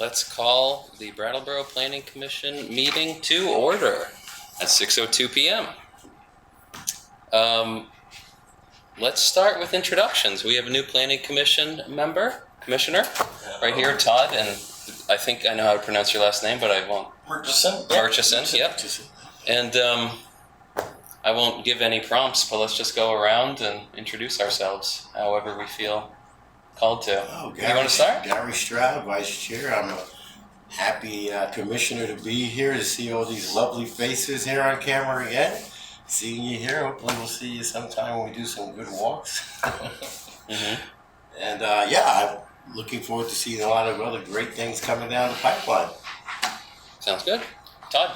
let's call the Brattleboro Planning Commission meeting to order at 6:02 p.m. Let's start with introductions. We have a new Planning Commission commissioner, right here, Todd, and I think I know how to pronounce your last name, but I won't. Murchison, yep. And I won't give any prompts, but let's just go around and introduce ourselves however we feel called to. Oh, You want to start? Gary Stroud, Vice Chair. I'm a happy commissioner to be here, to see all these lovely faces here on camera again. Seeing you here, hopefully we'll see you sometime when we do some good walks. And I'm looking forward to seeing a lot of other great things coming down the pipeline. Sounds good. Todd?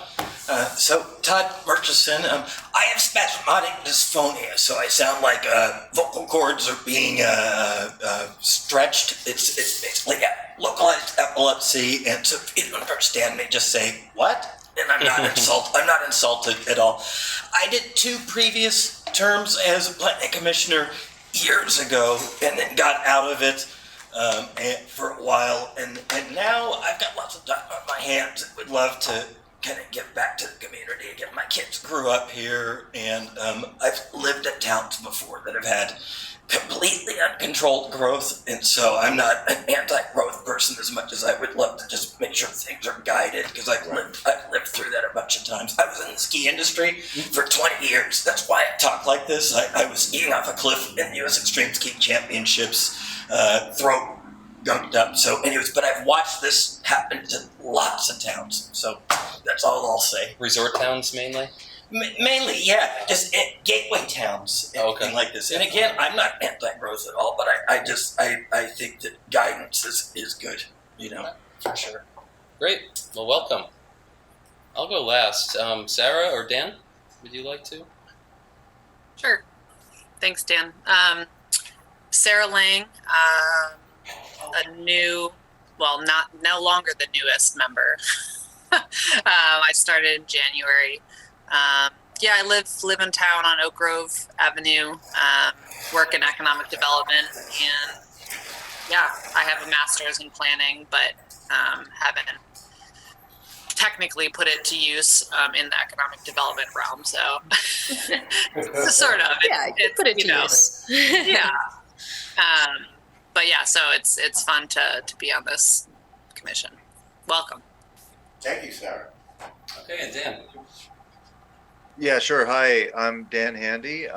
Todd Murchison, I have spasmodic dysphonia, so I sound like vocal cords are being stretched. It's basically localized epilepsy, and so if you don't understand me, just say, what? And I'm not insulted at all. I did 2 previous terms as a planning commissioner years ago, and then got out of it for a while, and now I've got lots of time on my hands. I would love to kind of get back to the community again. My kids grew up here, and I've lived at towns before that have had completely uncontrolled growth, and so I'm not an anti-growth person as much as I would love to just make sure things are guided, because I've lived through that a bunch of times. I was in the ski industry for 20 years. That's why I talk like this. I was skiing off a cliff in the U.S. Extreme Ski Championships, throat gunked up. So anyways, but I've watched this happen to lots of towns, so that's all I'll say. Resort towns mainly? Mainly, yeah, just gateway towns and like this. And again, I'm not anti-growth at all, but I think that guidance is good, for sure. Great. Well, welcome. I'll go last. Sarah or Dan, would you like to? Sure. Thanks, Dan. Sarah Lang, no longer the newest member. I started in January. I live in town on Oak Grove Avenue, work in economic development, and I have a master's in planning, but haven't technically put it to use in the economic development realm, so sort of. Put it to use. So it's fun to be on this commission. Welcome. Thank you, Sarah. Okay, and Dan. Yeah, sure. Hi, I'm Dan Handy.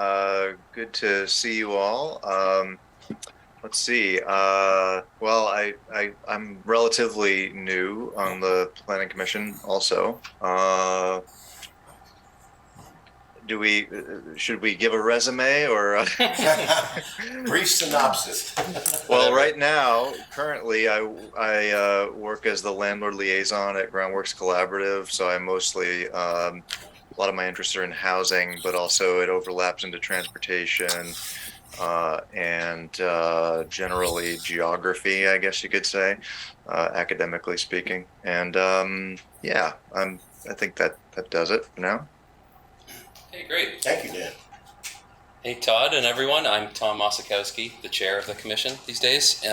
Good to see you all. Let's see. I'm relatively new on the Planning Commission also. Should we give a resume or? Brief synopsis. Well, right now, currently, I work as the landlord liaison at Groundworks Collaborative. So I mostly, a lot of my interests are in housing, but also it overlaps into transportation and generally geography, I guess you could say, academically speaking. And I think that does it for now. Okay, great. Thank you, Dan. Hey, Todd and everyone. I'm Tom Mosikowski, the chair of the commission these days.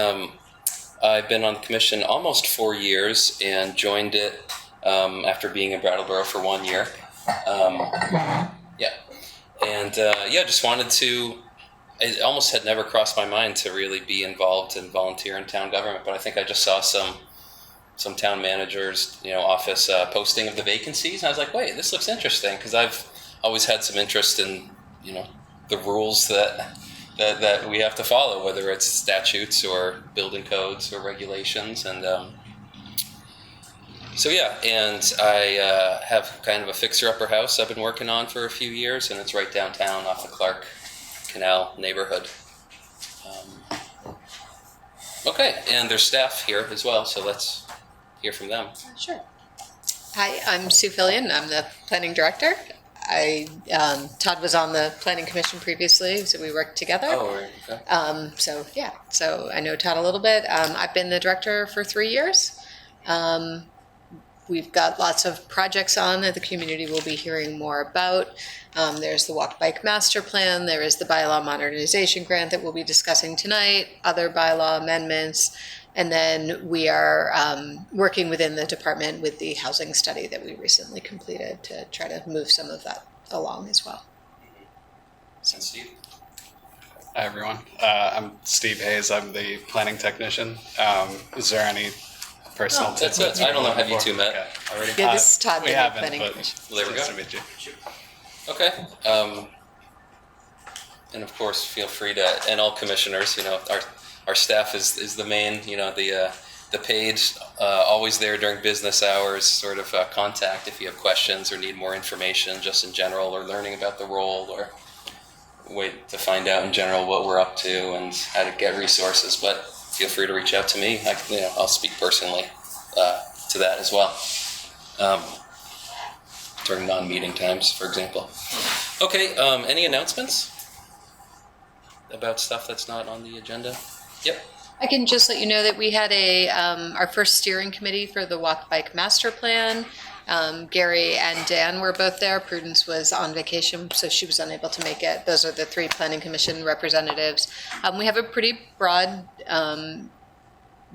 I've been on the commission almost 4 years and joined it after being in Brattleboro for 1 year. Just wanted to, it almost had never crossed my mind to really be involved and volunteer in town government, but I think I just saw some town managers, office posting of the vacancies, and I was like, wait, this looks interesting, because I've always had some interest in, the rules that we have to follow, whether it's statutes or building codes or regulations, and I have kind of a fixer-upper house I've been working on for a few years, and it's right downtown off the Clark Canal neighborhood. And there's staff here as well, so let's hear from them. Sure. Hi, I'm Sue Fillion. I'm the planning director. Todd was on the planning commission previously, so we worked together. Oh, right. Okay. So I know Todd a little bit. I've been the director for 3 years. We've got lots of projects on that the community will be hearing more about. There's the Walk Bike Master Plan. There is the bylaw modernization grant that we'll be discussing tonight, other bylaw amendments, And then we are working within the department with the housing study that we recently completed to try to move some of that along as well. And Steve? Hi, everyone. I'm Steve Hayes. I'm the planning technician. Is there any personal No, that's tidbits it. I don't know. Have you before? two met Okay. already? Yeah, this is Todd We with the haven't, Planning but Commission. Well, there we nice go. to meet you. Okay. And of course, feel free to, and all commissioners, our staff is the main, the page, always there during business hours, sort of contact if you have questions or need more information just in general, or learning about the role, or wait to find out in general what we're up to and how to get resources. But feel free to reach out to me. I'll speak personally to that as well. During non-meeting times, for example. Okay, any announcements about stuff that's not on the agenda? Yep. I can just let you know that we had our first steering committee for the Walk Bike Master Plan. Gary and Dan were both there. Prudence was on vacation, so she was unable to make it. Those are the 3 Planning Commission representatives. We have a pretty broad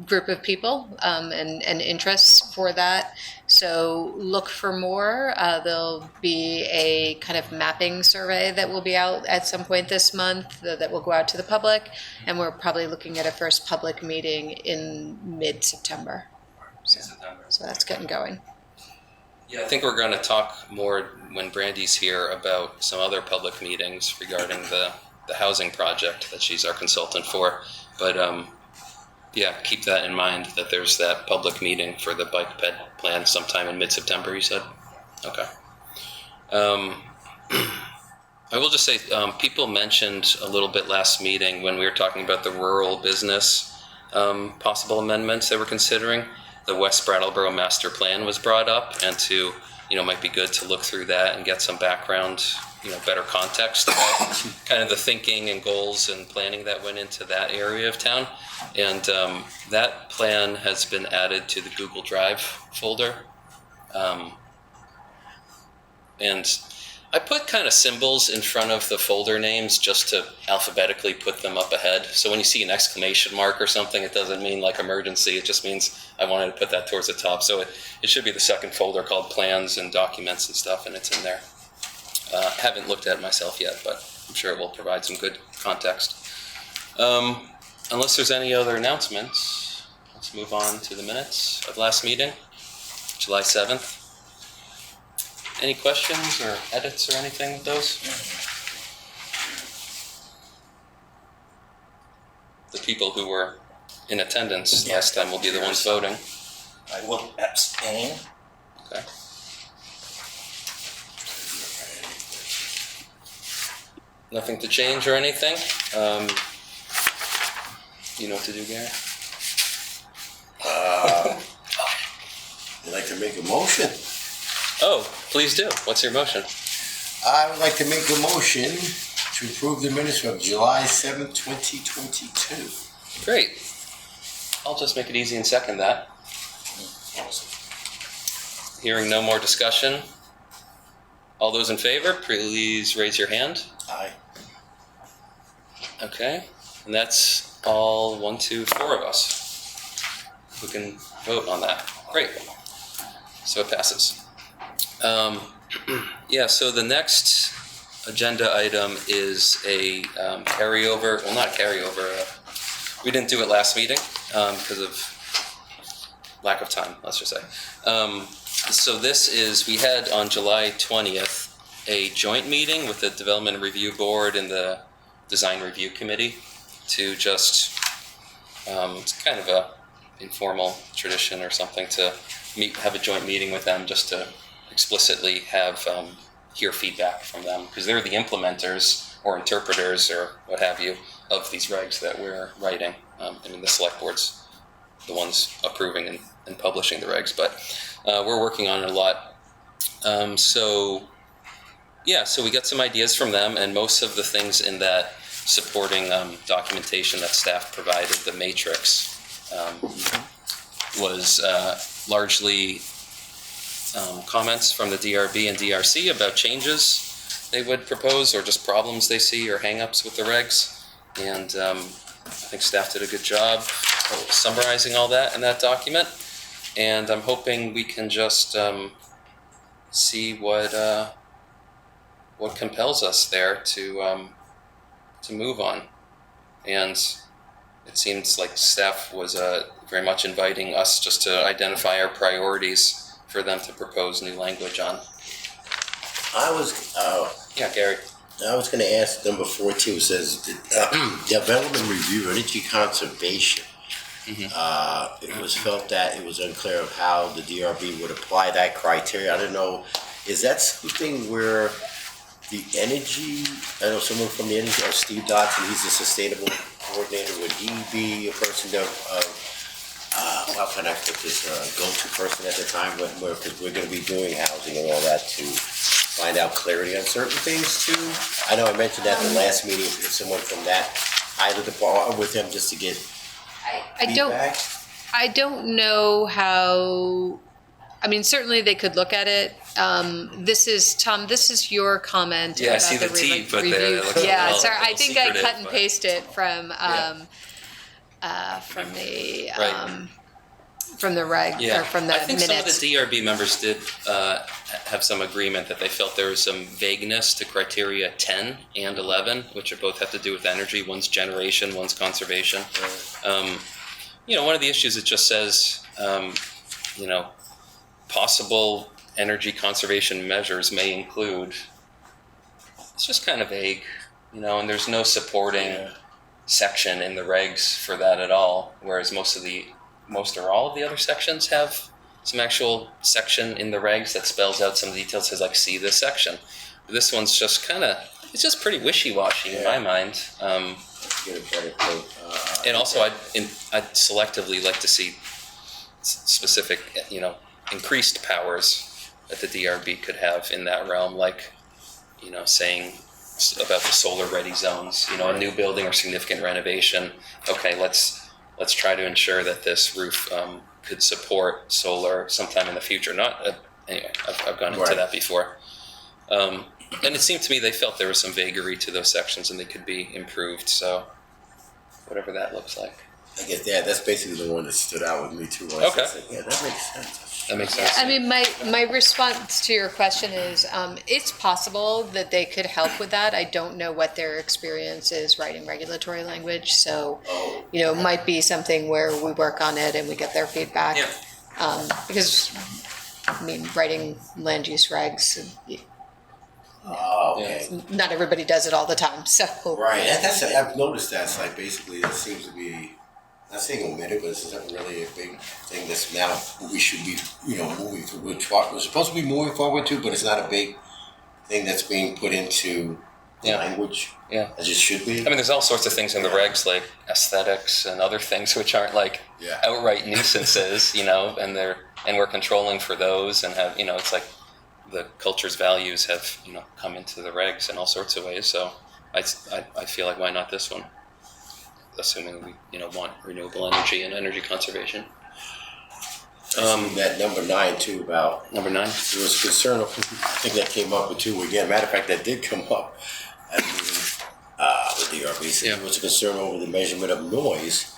group of people and interests for that. So look for more. There'll be a kind of mapping survey that will be out at some point this month that will go out to the public. And we're probably looking at a first public meeting in mid-September. So that's getting going. Yeah, I think we're going to talk more when Brandy's here about some other public meetings regarding the housing project that she's our consultant for. But yeah, keep that in mind that there's that public meeting for the bike ped plan sometime in mid-September, you said? Okay. I will just say, people mentioned a little bit last meeting when we were talking about the rural business possible amendments they were considering. The West Brattleboro Master Plan was brought up, and might be good to look through that and get some background, better context about kind of the thinking and goals and planning that went into that area of town. And that plan has been added to the Google Drive folder. And I put kind of symbols in front of the folder names just to alphabetically put them up ahead. So when you see an exclamation mark or something, it doesn't mean like emergency. It just means I wanted to put that towards the top. So it should be the second folder called plans and documents and stuff, and it's in there. Haven't looked at it myself yet, but I'm sure it will provide some good context. Unless there's any other announcements, let's move on to the minutes of last meeting, July 7th. Any questions or edits or anything with those? The people who were in attendance last time will be the ones voting. I will abstain. Okay. Nothing to change or anything? You know what to do, Gary? I'd like to make a motion. Oh, please do. What's your motion? I would like to make a motion to approve the minutes of July 7th, 2022. Great. I'll just make it easy and second that. Hearing no more discussion. All those in favor, please raise your hand. Aye. Okay. And that's all 1, 2, 4 of us who can vote on that. Great. So it passes. Yeah, so the next agenda item is a carryover. Well, not a carryover. We didn't do it last meeting because of lack of time, let's just say. So this is, we had on July 20th a joint meeting with the Development Review Board and the Design Review Committee to just, it's kind of a informal tradition or something to have a joint meeting with them just to explicitly have hear feedback from them, because they're the implementers or interpreters or what have you of these regs that we're writing. The select board's the ones approving and publishing the regs, but we're working on it a lot. So we got some ideas from them, and most of the things in that supporting documentation that staff provided, the matrix, was largely comments from the DRB and DRC about changes they would propose or just problems they see or hang-ups with the regs. And I think staff did a good job summarizing all that in that document, and I'm hoping we can just see what compels us there to move on. And it seems like staff was very much inviting us just to identify our priorities for them to propose new language on. I was Yeah, Gary. I was going to ask number 14. It says development review energy conservation. It was felt that it was unclear of how the DRB would apply that criteria. I don't know. Is that something where the energy? I know someone from the energy, or Steve Dotson. He's the sustainable coordinator. Would he be a person how can I put this, go-to person at the time, because we're going to be doing housing and all that to find out clarity on certain things too? I know I mentioned that in the last meeting, if someone from that either department with him just to get feedback. I don't know how, I mean, certainly they could look at it. This is, Tom, this is your comment. Yeah, I about see the T, but review. it looks Yeah, a little- sorry, I little think I secretive, cut and but- pasted from Right. from the reg, Yeah, or from the I think minutes. some of the DRB members did have some agreement that they felt there was some vagueness to criteria 10 and 11, which are both have to do with energy. One's generation, one's conservation. One of the issues, it just says, possible energy conservation measures may include. It's just kind of vague, and there's no supporting section in the regs for that at all, whereas most or all of the other sections have some actual section in the regs that spells out some details, says like, see this section. But this one's just it's just pretty wishy-washy in my mind. Get a better quote. And also, I'd selectively like to see specific, increased powers that the DRB could have in that realm, like, saying about the solar-ready zones, a new building or significant renovation. Okay, let's try to ensure that this roof could support solar sometime in the future. Anyway, I've gone into that before. And it seemed to me they felt there was some vagary to those sections and they could be improved. So whatever that looks like. I guess that's basically the one that stood out with me too. Okay. Yeah, that makes sense. That makes sense. I mean, my response to your question is, it's possible that they could help with that. I don't know what their experience is writing regulatory language, so, it might be something where we work on it and we get their feedback. Yeah. Because, writing land use regs, Okay. not everybody does it all the time, so. Right. I've noticed that. It's like basically that seems to be, not saying omitted, but it's not really a big thing that's now we should be, moving to, we're supposed to be moving forward to, but it's not a big thing that's being put into language as it should be. There's all sorts of things in the regs, like aesthetics and other things which aren't like outright nuisances, and we're controlling for those and have, it's like the culture's values have, come into the regs in all sorts of ways. So I feel like, why not this one? Assuming we, want renewable energy and energy conservation. That number 9 too about Number 9. there was concern. I think that came up with too. Again, matter of fact, that did come up at the DRB. There was a concern over the measurement of noise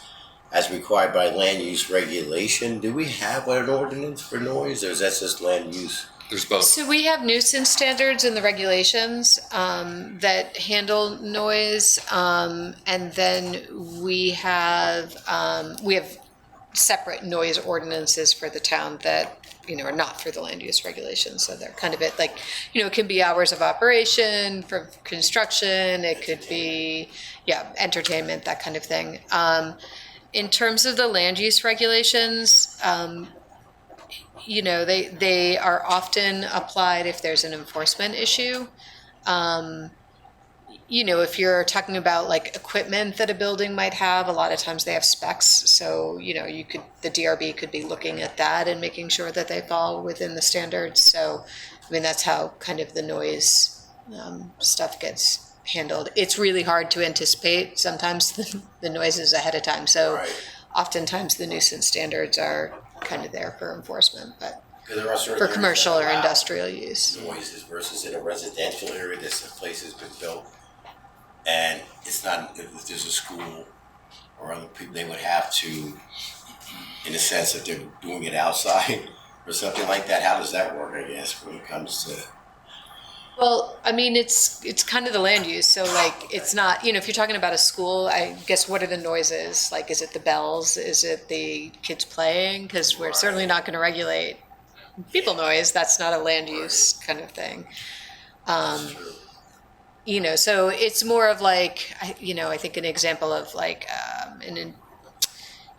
as required by land use regulation. Do we have an ordinance for noise, or is that just land use? There's both. So we have nuisance standards in the regulations that handle noise, and then we have separate noise ordinances for the town that are not through the land use regulations. So they're kind of it can be hours of operation for construction. It could be entertainment, that kind of thing. In terms of the land use regulations, they are often applied if there's an enforcement issue. If you're talking about like equipment that a building might have, a lot of times they have specs. So, the DRB could be looking at that and making sure that they fall within the standards. So, that's how kind of the noise stuff gets handled. It's really hard to anticipate sometimes the noises ahead of time. So oftentimes the nuisance standards are kind of there for enforcement, but There are certain for areas commercial that or allow industrial use. noises versus in a residential area. This place has been built, and it's not. If there's a school or other people, they would have to, in the sense that they're doing it outside or something like that? How does that work, I guess, when it comes to? Well, I mean, it's kind of the land use. So like, it's not, if you're talking about a school, I guess what are the noises? Like, is it the bells? Is it the kids playing? Because we're certainly not going to regulate people noise. That's not a land use kind of thing. So it's more of like, I think an example of like,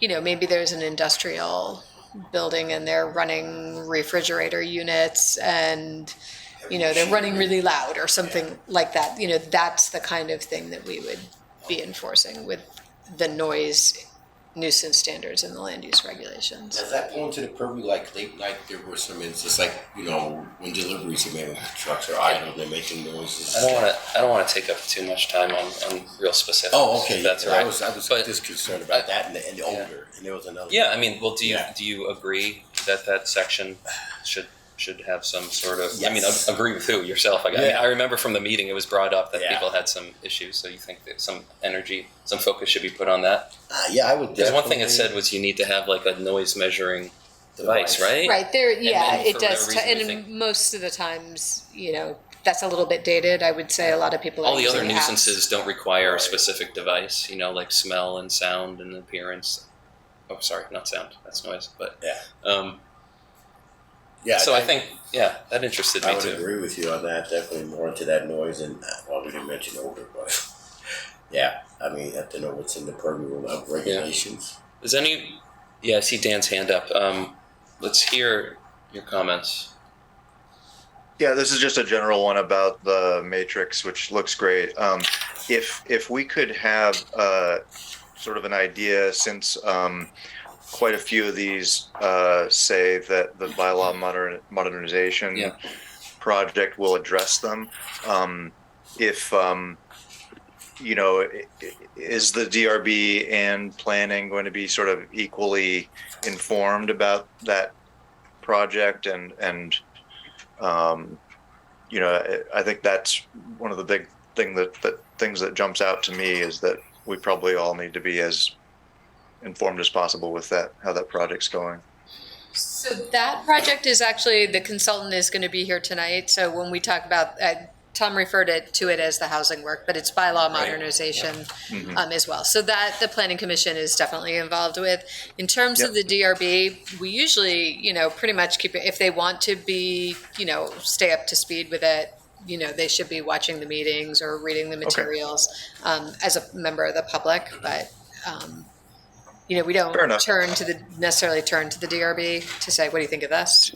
maybe there's an industrial building and they're running refrigerator units and, they're running really loud or something like that. That's the kind of thing that we would be enforcing with the noise nuisance standards and the land use regulations. Does that fall into the purview, like late night, there were some instances, like, when deliveries are made, when trucks are idle, they're making noises? I don't want to take up too much time on real specifics. Oh, okay. That's Yeah, right. I was But just concerned about that and the odor, and there was another. yeah, I mean, well, do Yeah. you agree that section should have some sort of? I mean, Yes. agree with who? Yourself? I mean, Yeah. I remember from the meeting it was brought up that Yeah. people had some issues. So you think that some focus should be put on that? Yeah, I would. Because one thing it said was you need to have like a noise measuring device, right? Right there, yeah, then it for does. whatever reason And we think- most of the times, that's a little bit dated. I would say a lot of people. All are the other using apps. nuisances don't require a specific device, like smell and sound and appearance. Oh, sorry, not sound. That's noise. But Yeah. Yeah. so I think, that interested I me would too. agree with you on that. Definitely more into that noise, and well, we didn't mention odor, but yeah, I mean, you have to know what's in the purview of regulations. Is any? Yeah, I see Dan's hand up. Let's hear your comments. Yeah, this is just a general one about the matrix, which looks great. If we could have sort of an idea, since quite a few of these say that the bylaw modernization project will address them. If is the DRB and planning going to be sort of equally informed about that project? And I think that's one of the big things that jumps out to me is that we probably all need to be as informed as possible with how that project's going. So that project is actually, the consultant is going to be here tonight. So when we talk about, Tom referred to it as the housing work, but it's bylaw modernization as well. So that the Planning Commission is definitely involved with. In terms of the DRB, we usually, pretty much keep it, if they want to be, stay up to speed with it, they should be watching the meetings or reading the materials as a member of the public. But, we don't necessarily turn to the DRB to say, what do you think of this?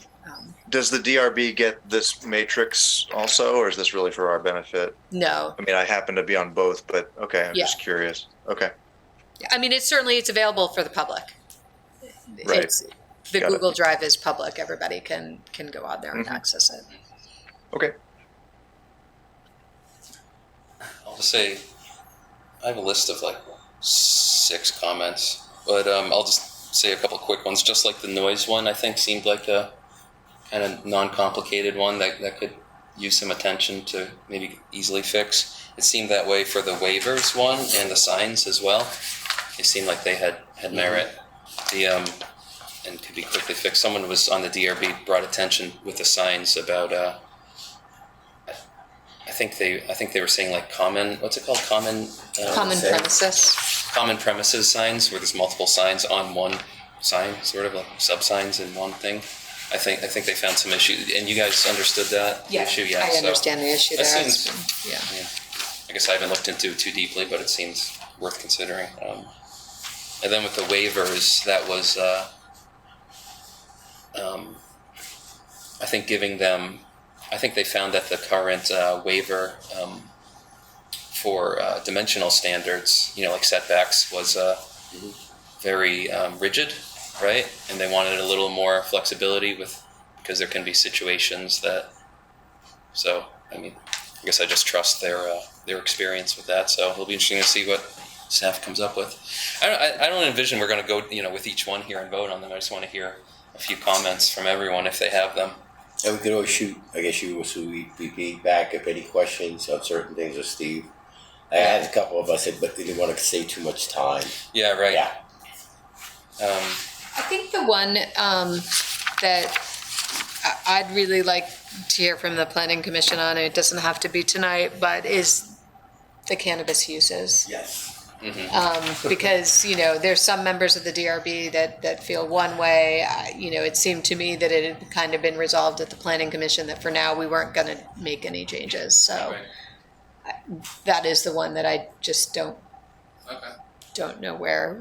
Does the DRB get this matrix also, or is this really for our benefit? No. I mean, I happen to be on both, but okay, I'm just curious. Okay. I mean, it's available for the public. Right. The Got it. Google Drive is public. Everybody can go on there and access it. Okay. I'll just say, I have a list of like 6 comments, but I'll just say a couple quick ones. Just like the noise one, I think seemed like a kind of non-complicated one that could use some attention to maybe easily fix. It seemed that way for the waivers one and the signs as well. They seemed like they had merit. And could be quickly fixed. Someone was on the DRB brought attention with the signs about. I think they were saying like common. What's it called? Common Premises. Common premises signs where there's multiple signs on one sign, sort of like sub signs in one thing. I think they found some issue, and you guys understood that issue. Yeah, I understand the issue there. That seems, I guess I haven't looked into it too deeply, but it seems worth considering. And then with the waivers, that was, I think giving them, I think they found that the current waiver for dimensional standards, like setbacks, was very rigid, right? And they wanted a little more flexibility because there can be situations that. So I mean, I guess I just trust their experience with that. So it'll be interesting to see what staff comes up with. I don't envision we're going to go with each one here and vote on them. I just want to hear a few comments from everyone if they have them. And we could always shoot, I guess you will shoot EPP back if any questions on certain things, or Steve, I had a couple of us, but they didn't want to save too much time. Yeah, right. Yeah. I think the one that I'd really like to hear from the planning commission on, it doesn't have to be tonight, but is the cannabis uses. Yes. Because, there's some members of the DRB that feel one way. It seemed to me that it had kind of been resolved at the planning commission that for now we weren't going to make any changes. So that is the one that I just don't know where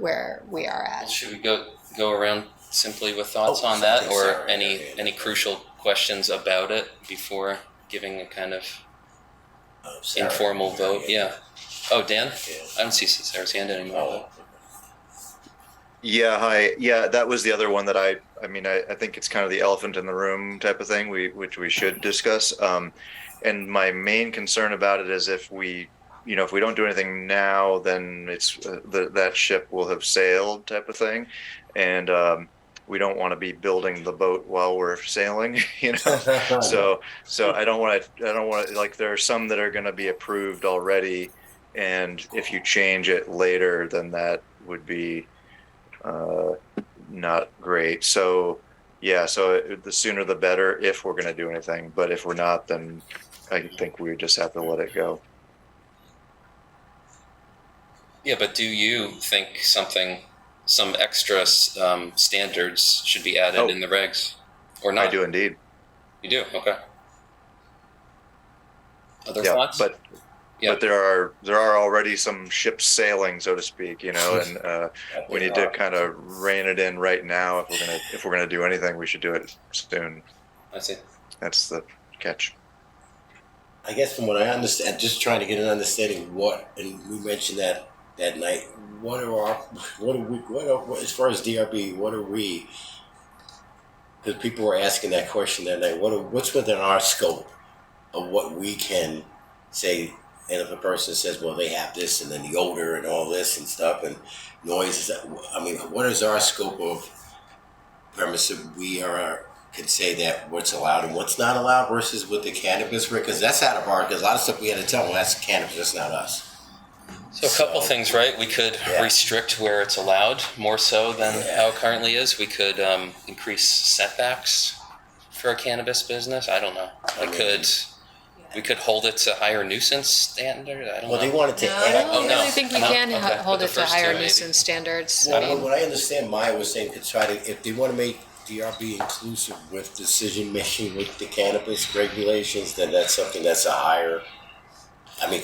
we are Well, at. should we go around simply with thoughts Oh, on that, okay, or sorry. any crucial questions about it before giving a kind of Sarah. informal vote? Yeah. Oh, Dan? Yeah. I don't see Sarah's hand anymore. Oh. Yeah, hi. Yeah, that was the other one that I think it's kind of the elephant in the room type of thing, which we should discuss. And my main concern about it is if we don't do anything now, then it's that ship will have sailed type of thing. And we don't want to be building the boat while we're sailing, So I don't want to, like, there are some that are going to be approved already. And if you change it later, then that would be not great. So the sooner the better if we're going to do anything. But if we're not, then I think we just have to let it go. Yeah, but do you think some extra standards should be added in the regs, or not? I do indeed. You do? Okay. Other Yeah, thoughts? but there are already some ships sailing, so to speak, and we need to kind of rein it in right now. If we're gonna do anything, we should do it soon. I see. That's the catch. I guess from what I understand, just trying to get an understanding and we mentioned that night. What as far as DRB? What are we? Because people were asking that question that night. What's within our scope of what we can say? And if a person says, well, they have this, and then the odor and all this and stuff and noise, what is our scope of premise that we can say that what's allowed and what's not allowed versus with the cannabis? Because that's out of because a lot of stuff we had to tell them, that's cannabis, that's not us. So a couple things, right? We could restrict where it's allowed more so than how it currently is. We could increase setbacks for a cannabis business. I don't know. We could hold it to higher nuisance standard. I don't know. Well, they wanted to No, add. I don't really think we can Okay. hold But it the to first higher two, maybe. nuisance standards. Well, what I understand, Maya was saying, if they want to make DRB inclusive with decision making with the cannabis regulations, then that's something that's a higher.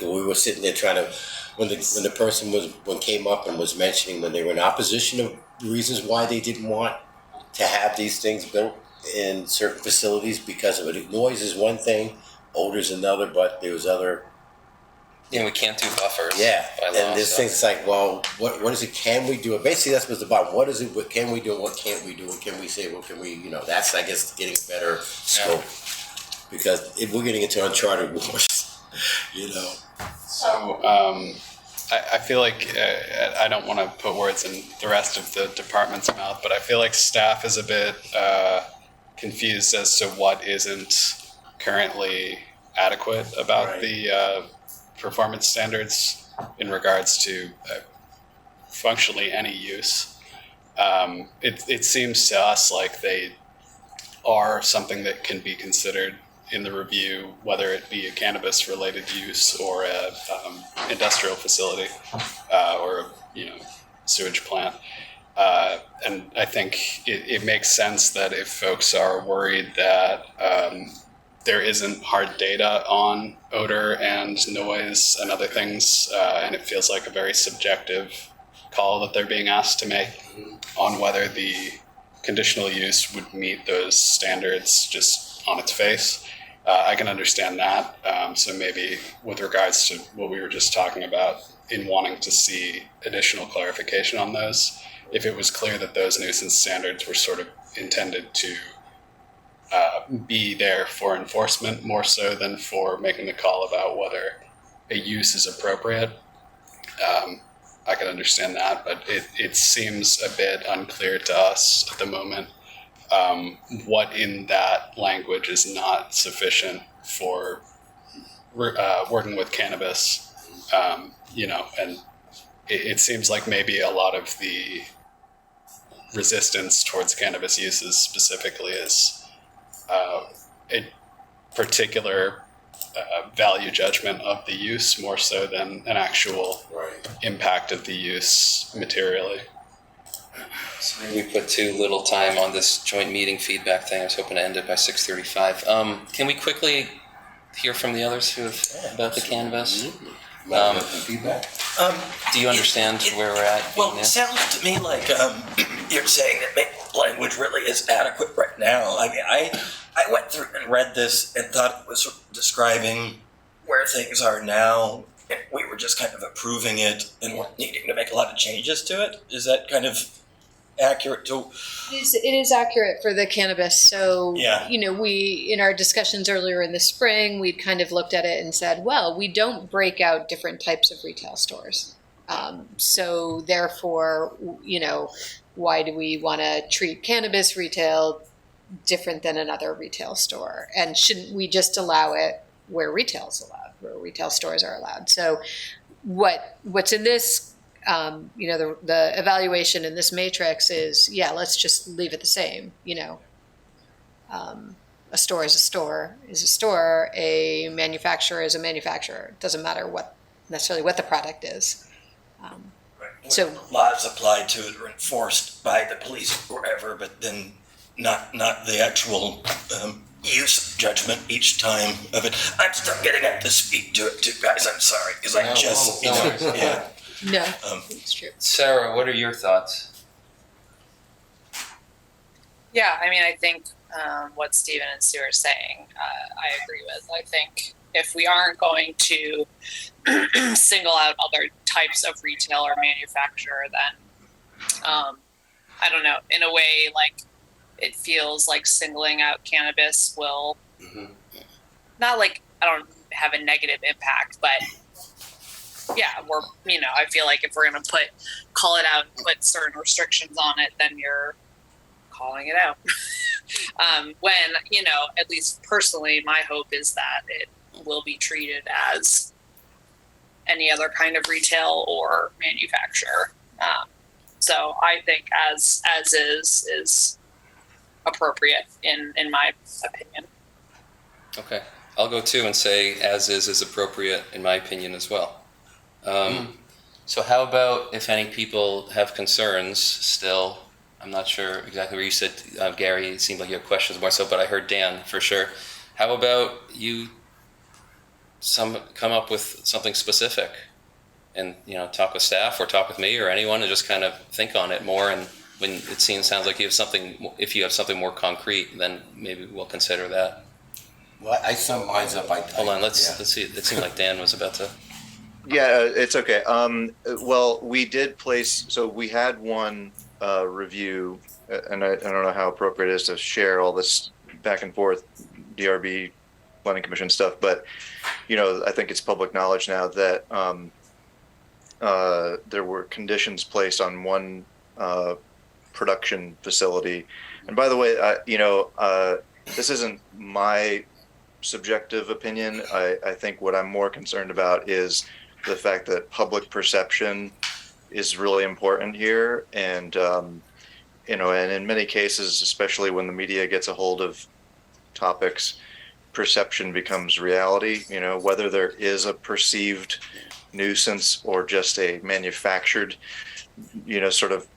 We were sitting there trying to, when the person came up and was mentioning when they were in opposition of the reasons why they didn't want to have these things built in certain facilities because of it. Noise is one thing, odor is another, but there was other. Yeah, we can't do buffers. Yeah, by law, and this so. thing's like, well, what is it? Can we do it? Basically, that's what's about. What is it? What can we do? What can't we do? What can we say? What can we? That's, I guess, getting a better scope because if we're getting into uncharted waters, So I feel like I don't want to put words in the rest of the department's mouth, but I feel like staff is a bit confused as to what isn't currently adequate about the performance standards in regards to functionally any use. It seems to us like they are something that can be considered in the review, whether it be a cannabis related use or a industrial facility or sewage plant. And I think it makes sense that if folks are worried that there isn't hard data on odor and noise and other things, and it feels like a very subjective call that they're being asked to make on whether the conditional use would meet those standards just on its face. I can understand that. So maybe with regards to what we were just talking about in wanting to see additional clarification on those, if it was clear that those nuisance standards were sort of intended to be there for enforcement more so than for making the call about whether a use is appropriate, I can understand that, but it seems a bit unclear to us at the moment what in that language is not sufficient for working with cannabis And it seems like maybe a lot of the resistance towards cannabis uses specifically is a particular value judgment of the use more so than an actual impact of the use materially. So maybe we put too little time on this joint meeting feedback thing. I was hoping to end it by 6:35. Can we quickly hear from the others about the canvas? Feedback. Do you understand where we're at? Well, Ina? it sounds to me like you're saying that language really is adequate right now. I mean, I went through and read this and thought it was sort of describing where things are now, and we were just kind of approving it and weren't needing to make a lot of changes to it. Is that kind of accurate to? It is accurate for the cannabis. So, Yeah. we, in our discussions earlier in the spring, we'd kind of looked at it and said, well, we don't break out different types of retail stores. So therefore, why do we want to treat cannabis retail different than another retail store? And shouldn't we just allow it where retail's allowed, where retail stores are allowed? So what's in this the evaluation in this matrix is, let's just leave it the same. A store is a store is a store. A manufacturer is a manufacturer. It doesn't matter necessarily what the product is. So Laws applied to it or enforced by the police or wherever, but then not the actual use judgment each time of it. I'm still getting up to speed to it too, guys. I'm sorry, because I just, no worries. yeah. no, it's true. Sarah, what are your thoughts? Yeah, I mean, I think what Stephen and Sue are saying, I agree with. I think if we aren't going to single out other types of retail or manufacturer, then I don't know, in a way, like, it feels like singling out cannabis will not like, I don't have a negative impact, but yeah, I feel like if we're going to call it out and put certain restrictions on it, then you're calling it out. When, at least personally, my hope is that it will be treated as any other kind of retail or manufacturer. So I think as is appropriate in my opinion. Okay, I'll go too and say as is appropriate in my opinion as well. So how about if any people have concerns still? I'm not sure exactly where you said, Gary, it seemed like you had questions more so, but I heard Dan for sure. How about you come up with something specific and, talk with staff or talk with me or anyone and just kind of think on it more. And when it sounds like you have something, if you have something more concrete, then maybe we'll consider that. Well, I sum mine up. Hold on, let's see. It seemed like Dan was about to. Yeah, it's okay. Well, we did place, so we had one review, and I don't know how appropriate it is to share all this back and forth DRB planning commission stuff, but I think it's public knowledge now that there were conditions placed on one production facility. And by the way, this isn't my subjective opinion. I think what I'm more concerned about is the fact that public perception is really important here. And, and in many cases, especially when the media gets a hold of topics, perception becomes reality, whether there is a perceived nuisance or just a manufactured, sort of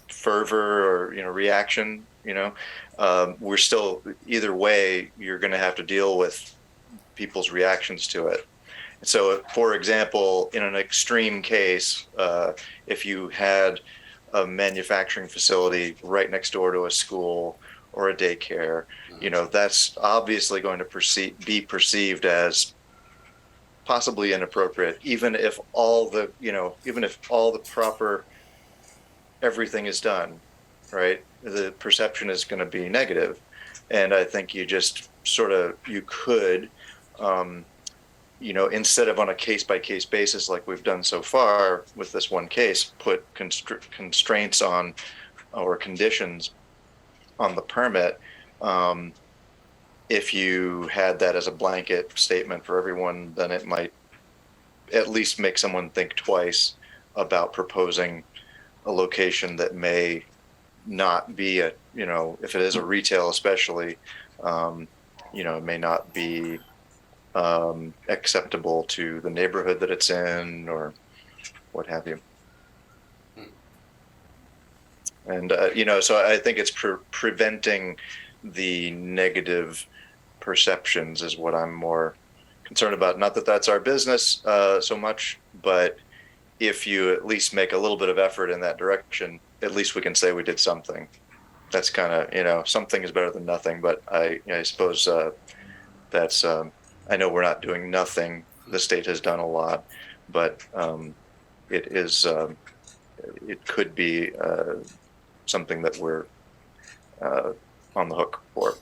fervor or, reaction, we're still, either way, you're going to have to deal with people's reactions to it. So, for example, in an extreme case, if you had a manufacturing facility right next door to a school or a daycare, that's obviously going to be perceived as possibly inappropriate, even if all the proper everything is done, right? The perception is going to be negative. And I think you just you could, instead of on a case-by-case basis like we've done so far with this one case, put constraints on or conditions on the permit, if you had that as a blanket statement for everyone, then it might at least make someone think twice about proposing a location that may not be a, you know, if it is a retail especially, you know, it may not be acceptable to the neighborhood that it's in or what have you. And, you know, so I think it's preventing the negative perceptions is what I'm more concerned about. Not that that's our business so much, but if you at least make a little bit of effort in that direction, at least we can say we did something. That's kind of, you know, something is better than nothing, but I suppose that's, I know we're not doing nothing. The state has done a lot, but it is, it could be something that we're on the hook for.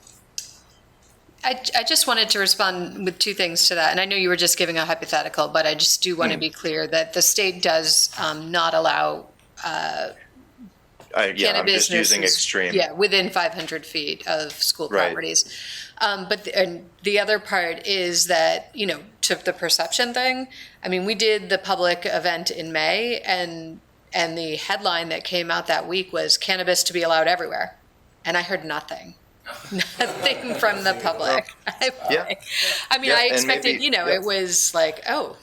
I just wanted to respond with two things to that. And I know you were just giving a hypothetical, but I just do want to be clear that the state does not allow I'm just using businesses, extreme. yeah, within 500 feet of school Right. properties. But the other part is that, you know, to the perception thing, I mean, we did the public event in May, and the headline that came out that week was cannabis to be allowed everywhere. And I heard nothing. Nothing from the public. Yeah. I mean, Yeah, I and expected, maybe- you know, yeah. it was like, oh,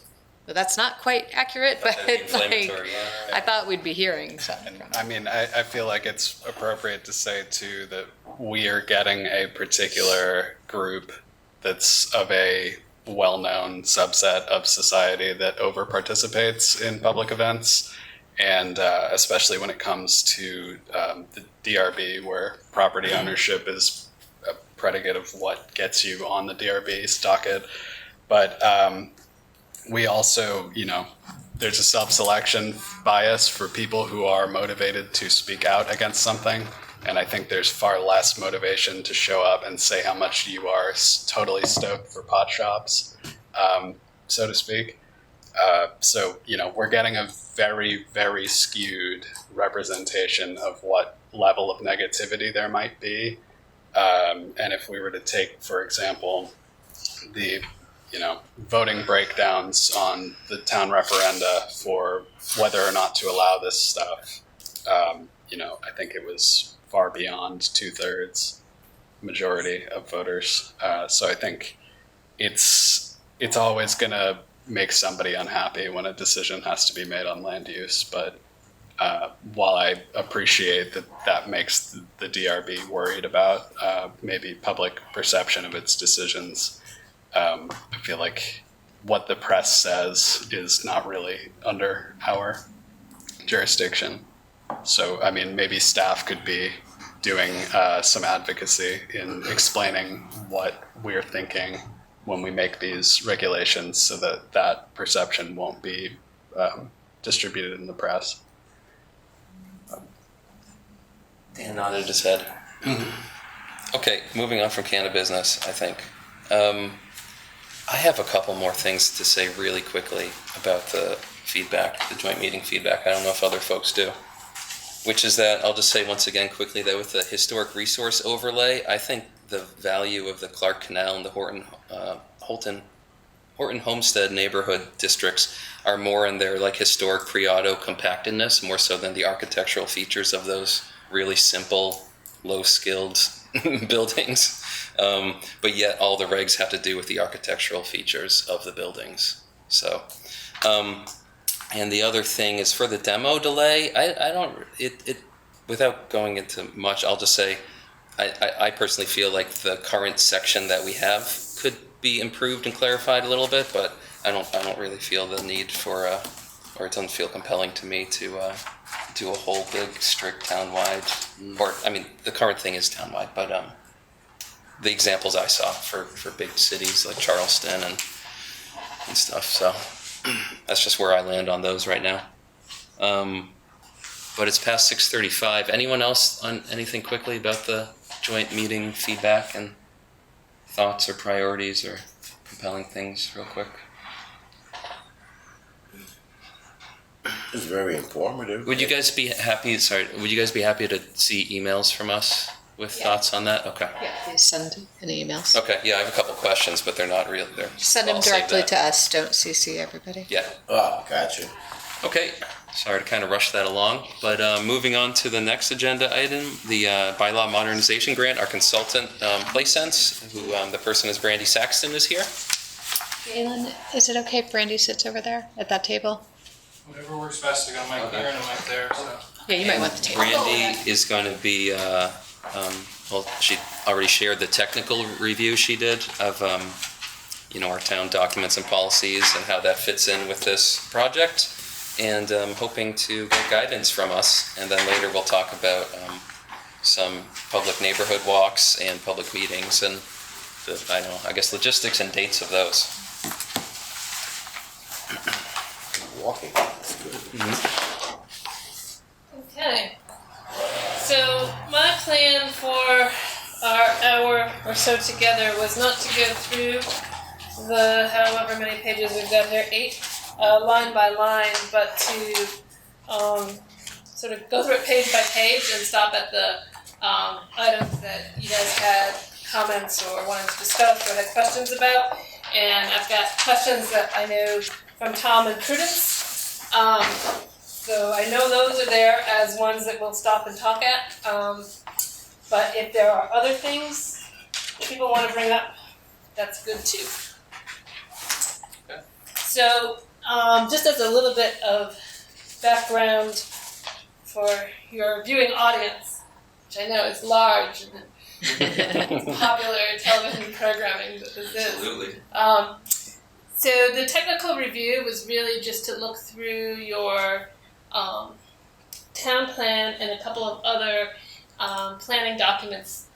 well, that's not quite accurate, but That'd be like, inflammatory, yeah. I thought we'd be hearing something. And I mean, I feel like it's appropriate to say too that we are getting a particular group that's of a well-known subset of society that over participates in public events. And especially when it comes to the DRB, where property ownership is a predicate of what gets you on the DRB docket. But we also, you know, there's a self-selection bias for people who are motivated to speak out against something. And I think there's far less motivation to show up and say how much you are totally stoked for pot shops, so to speak. So, you know, we're getting a very, very skewed representation of what level of negativity there might be. And if we were to take, for example, the, you know, voting breakdowns on the town referenda for whether or not to allow this stuff, you know, I think it was far beyond 2/3 majority of voters. So I think it's always going to make somebody unhappy when a decision has to be made on land use. But while I appreciate that makes the DRB worried about maybe public perception of its decisions, I feel like what the press says is not really under our jurisdiction. So, I mean, maybe staff could be doing some advocacy in explaining what we're thinking when we make these regulations so that that perception won't be distributed in the press. Dan nodded his head. Okay, moving on from cannabis, I think. I have a couple more things to say really quickly about the feedback, the joint meeting feedback. I don't know if other folks do. Which is that, I'll just say once again quickly that with the historic resource overlay, I think the value of the Clark Canal and the Horton Homestead neighborhood districts are more in their like historic pre-auto compactedness, more so than the architectural features of those really simple, low-skilled buildings. But yet all the regs have to do with the architectural features of the buildings. So, and the other thing is for the demo delay, without going into much, I'll just say, I personally feel like the current section that we have could be improved and clarified a little bit, but I don't really feel the need for, or it doesn't feel compelling to me to do a whole big strict townwide, or I mean the current thing is townwide, but the examples I saw for big cities like Charleston and stuff, so that's just where I land on those right now. But it's past 6:35. Anyone else on anything quickly about the joint meeting feedback and thoughts or priorities or compelling things real quick? It's very informative. Would you guys be happy to see emails from us with Yeah. thoughts on that? Okay. Yeah, please send any emails. Okay, yeah, I have a couple questions, but they're not real. Send them I'll save directly that. to us. Don't CC everybody. Yeah. Oh, gotcha. Okay. Sorry to kind of rush that along, but moving on to the next agenda item, the bylaw modernization grant. Our consultant, PlaySense, who the person is Brandy Saxton, is here. Galen, is it okay if Brandy sits over there at that table? Whatever works best. I got a mic here and a mic there, so. Yeah, you might want the table. Brandy is going to be, well, she already shared the technical review she did of, our town documents and policies and how that fits in with this project. And hoping to get guidance from us. And then later we'll talk about some public neighborhood walks and public meetings and I guess logistics and dates of those. Walking. That's good. Okay. So my plan for our hour or so together was not to go through the however many pages we've got here, 8, line by line, but to sort of go through it page by page and stop at the items that you guys had comments or wanted to discuss or had questions about. And I've got questions that I know from Tom and Prudence. So I know those are there as ones that we'll stop and talk at. But if there are other things that people want to bring up, that's good too. Okay. So just as a little bit of background for your viewing audience, which I know is large and popular television programming that this is. Absolutely. So the technical review was really just to look through your town plan and a couple of other planning documents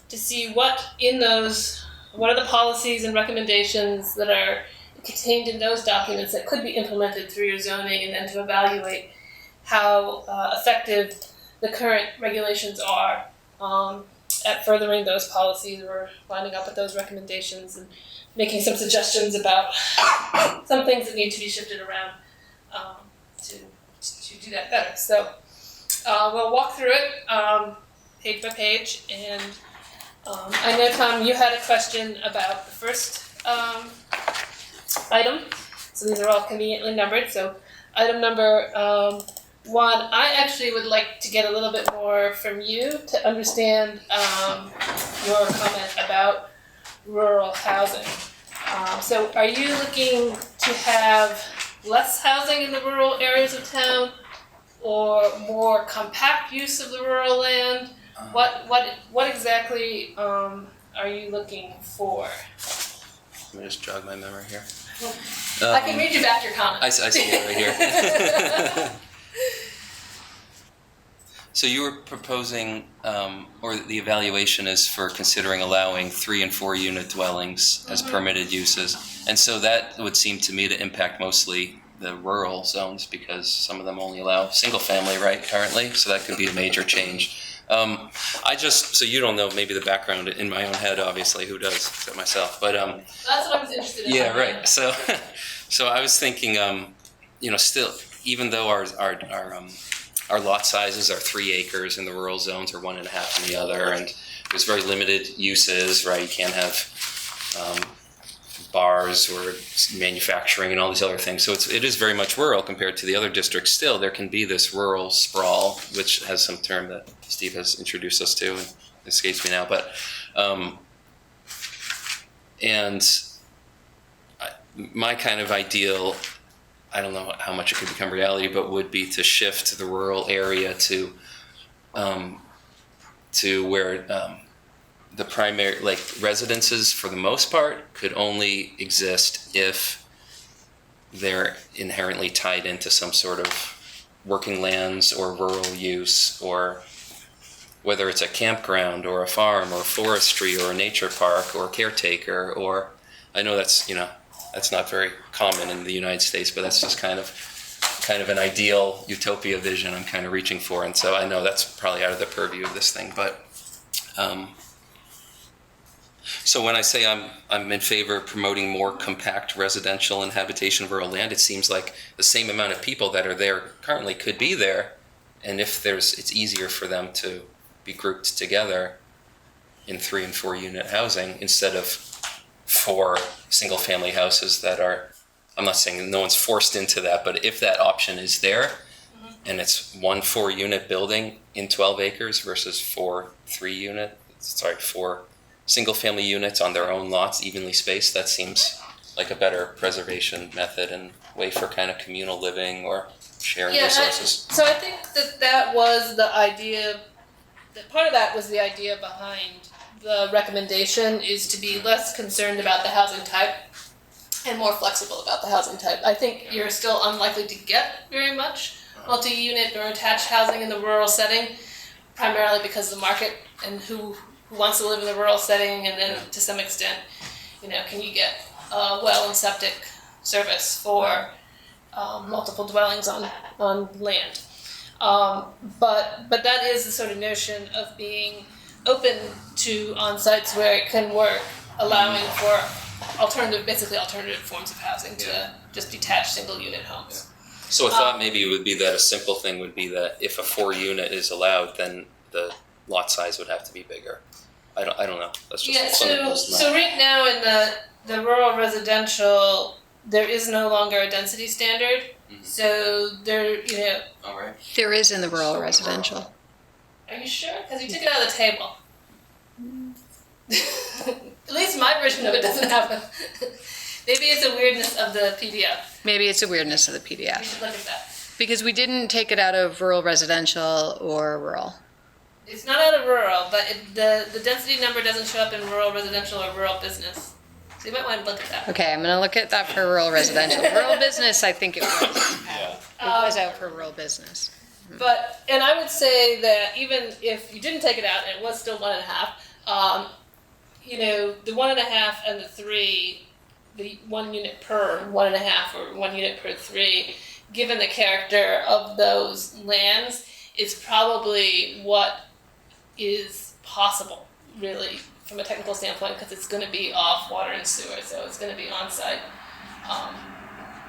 to see what are the policies and recommendations that are contained in those documents that could be implemented through your zoning, and then to evaluate how effective the current regulations are at furthering those policies or lining up with those recommendations and making some suggestions about some things that need to be shifted around to do that better. So we'll walk through it page by page, and I know, Tom, you had a question about the first item. So these are all conveniently numbered. So item number 1, I actually would like to get a little bit more from you to understand your comment about rural housing. So are you looking to have less housing in the rural areas of town, or more compact use of the rural land? What exactly are you looking for? Let me just jog my memory here. I can read you back your comment. I see it right here. So you were proposing, or the evaluation is for considering allowing 3 and 4 unit dwellings as permitted uses. And so that would seem to me to impact mostly the rural zones, because some of them only allow single family, right, currently? So that could be a major change. So you don't know maybe the background in my own head, obviously, who does, except myself. But That's what I was interested in. yeah, right. So, so I was thinking, still, even though our lot sizes are 3 acres in the rural zones, or 1.5 in the other, and there's very limited uses, right? You can't have bars or manufacturing and all these other things. So it is very much rural compared to the other districts. Still, there can be this rural sprawl, which has some term that Steve has introduced us to, and it escapes me now. But my kind of ideal, I don't know how much it could become reality, but would be to shift the rural area to where the primary, like, residences for the most part could only exist if they're inherently tied into some sort of working lands or rural use, or whether it's a campground or a farm or forestry or a nature park or a caretaker, or I know that's not very common in the United States, but that's just kind of an ideal utopia vision I'm kind of reaching for. And so I know that's probably out of the purview of this thing, but so when I say I'm in favor of promoting more compact residential and habitation of rural land, it seems like the same amount of people that are there currently could be there, and if it's easier for them to be grouped together in 3 and 4 unit housing instead of 4 single family houses that are, I'm not saying no one's forced into that, but if that option is there and it's 1 4 unit building in 12 acres versus 4 single family units on their own lots, evenly spaced, that seems like a better preservation method and way for kind of communal living or sharing resources. So I think that was the idea, that part of that was the idea behind the recommendation, is to be less concerned about the housing type and more flexible about the housing type. I think you're still unlikely to get very much multi-unit or attached housing in the rural setting, primarily because of the market and who wants to live in the rural setting, and then to some extent, can you get well and septic service for multiple dwellings on land. But that is the sort of notion of being open to on sites where it can work, allowing for basically alternative forms of housing to just detached single unit homes. So I thought maybe it would be that a simple thing would be that if a 4 unit is allowed, then the lot size would have to be bigger. I don't know. That's just So right now in the rural residential, there is no longer a density standard. Mhm. So there, All right. There is in the rural residential. Are you sure? Because you took it out of the table. At least my version of it doesn't have it. Maybe it's a weirdness of the PDF. Maybe it's a weirdness of the We PDF. should look at that. Because we didn't take it out of rural residential or rural. It's not out of rural, but the density number doesn't show up in rural residential or rural business. So you might want to look at that. Okay, I'm gonna look at that for rural residential. Rural business, I think it was. It was out for rural business. And I would say that even if you didn't take it out and it was still 1.5, the 1.5 and the 3, the 1 unit per 1.5 or 1 unit per 3, given the character of those lands, is probably what is possible, really, from a technical standpoint, because it's going to be off water and sewer, so it's going to be on-site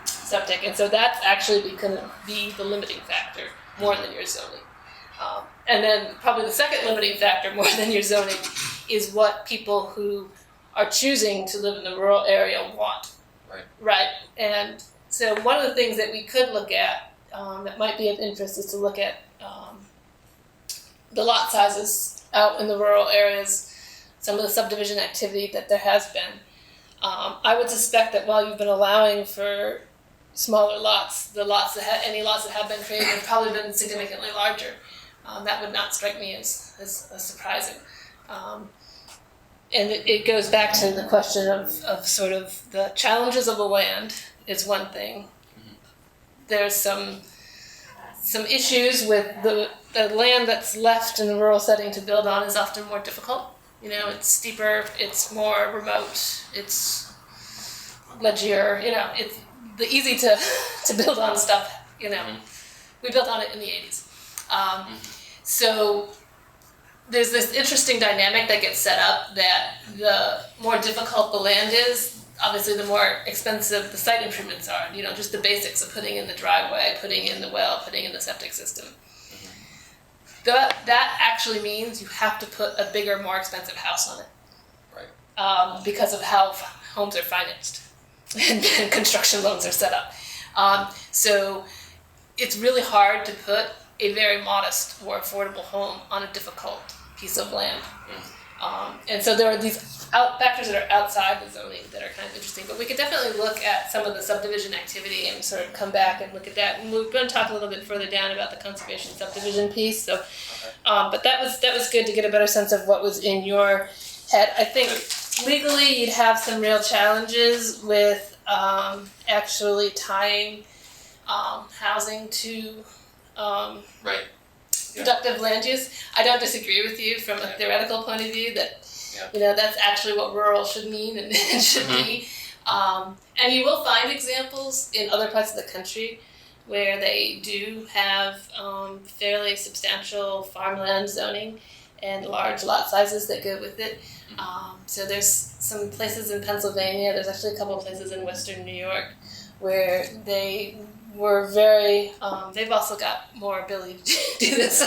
septic, and so that's actually going to be the limiting factor more than your zoning. And then probably the second limiting factor more than your zoning is what people who are choosing to live in the rural area want. Right. And so one of the things that we could look at that might be of interest is to look at the lot sizes out in the rural areas, some of the subdivision activity that there has been. I would suspect that while you've been allowing for smaller lots, any lots that have been created have probably been significantly larger. That would not strike me as surprising. And it goes back to the question of sort of the challenges of the land is one thing. There's some issues with the land that's left in a rural setting to build on is often more difficult. It's steeper, it's more remote, it's ledgier, it's easy to build on stuff, We built on it in the 80s. So there's this interesting dynamic that gets set up that the more difficult the land is, obviously the more expensive the site improvements are. Just the basics of putting in the driveway, putting in the well, putting in the septic system. That actually means you have to put a bigger, more expensive house on it. Right. Because of how homes are financed and construction loans are set up. So it's really hard to put a very modest or affordable home on a difficult piece of land. And so there are these factors that are outside the zoning that are kind of interesting, but we could definitely look at some of the subdivision activity and sort of come back and look at that. And we're going to talk a little bit further down about the conservation subdivision piece. So, but that was good to get a better sense of what was in your head. I think legally you'd have some real challenges with actually tying housing to productive land use. I don't disagree with you from a theoretical point of view that that's actually what rural should mean and should be. And you will find examples in other parts of the country where they do have fairly substantial farmland zoning and large lot sizes that go with it. So there's some places in Pennsylvania, there's actually a couple of places in western New York where they were very, they've also got more ability to do this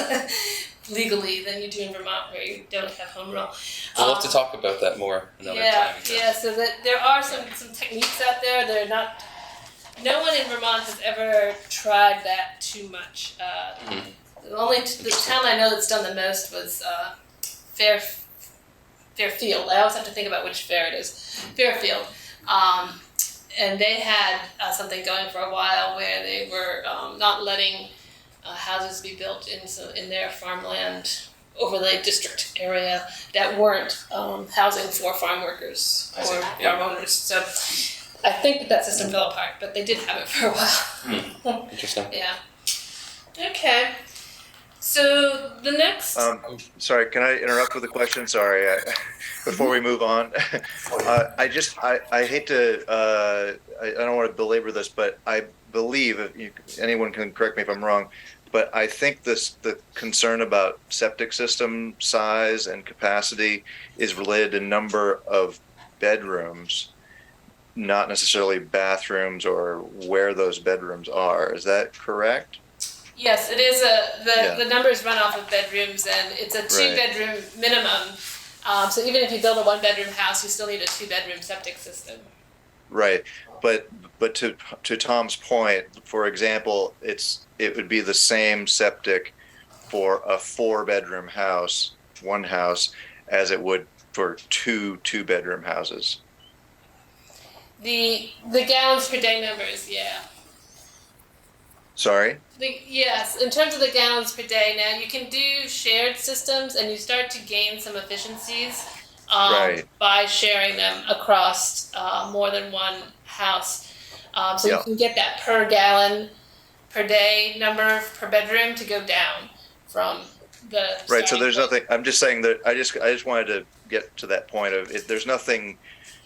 legally than you do in Vermont, where you don't have home rule. We'll have to talk about that more another time. Yeah, so that there are some techniques out there. They're not, no one in Vermont has ever tried that too much. The town I know that's done the most was Fairfield. I always have to think about which fair it is. Fairfield. And they had something going for a while where they were not letting houses be built in their farmland overlay district area that weren't housing for farm workers or farm owners. So I think that system fell apart, but they did have it for a while. Interesting. Yeah. Okay. So the next. Sorry, can I interrupt with a question? Sorry, before we move on. I hate to, I don't want to belabor this, but I believe, anyone can correct me if I'm wrong, but I think the concern about septic system size and capacity is related to number of bedrooms, not necessarily bathrooms or where those bedrooms are. Is that correct? Yes, it is the numbers run off of bedrooms, and it's a 2-bedroom minimum. So even if you build a 1-bedroom house, you still need a 2-bedroom septic system. Right, but to Tom's point, for example, it would be the same septic for a 4-bedroom house, one house, as it would for two 2-bedroom houses. The gallons per day numbers, yeah. Sorry? Yes, in terms of the gallons per day, now you can do shared systems and you start to gain some efficiencies by sharing them across more than one house. So you can get that per gallon per day number per bedroom to go down from the right. So there's nothing. I'm just saying that I just wanted to get to that point of it. There's nothing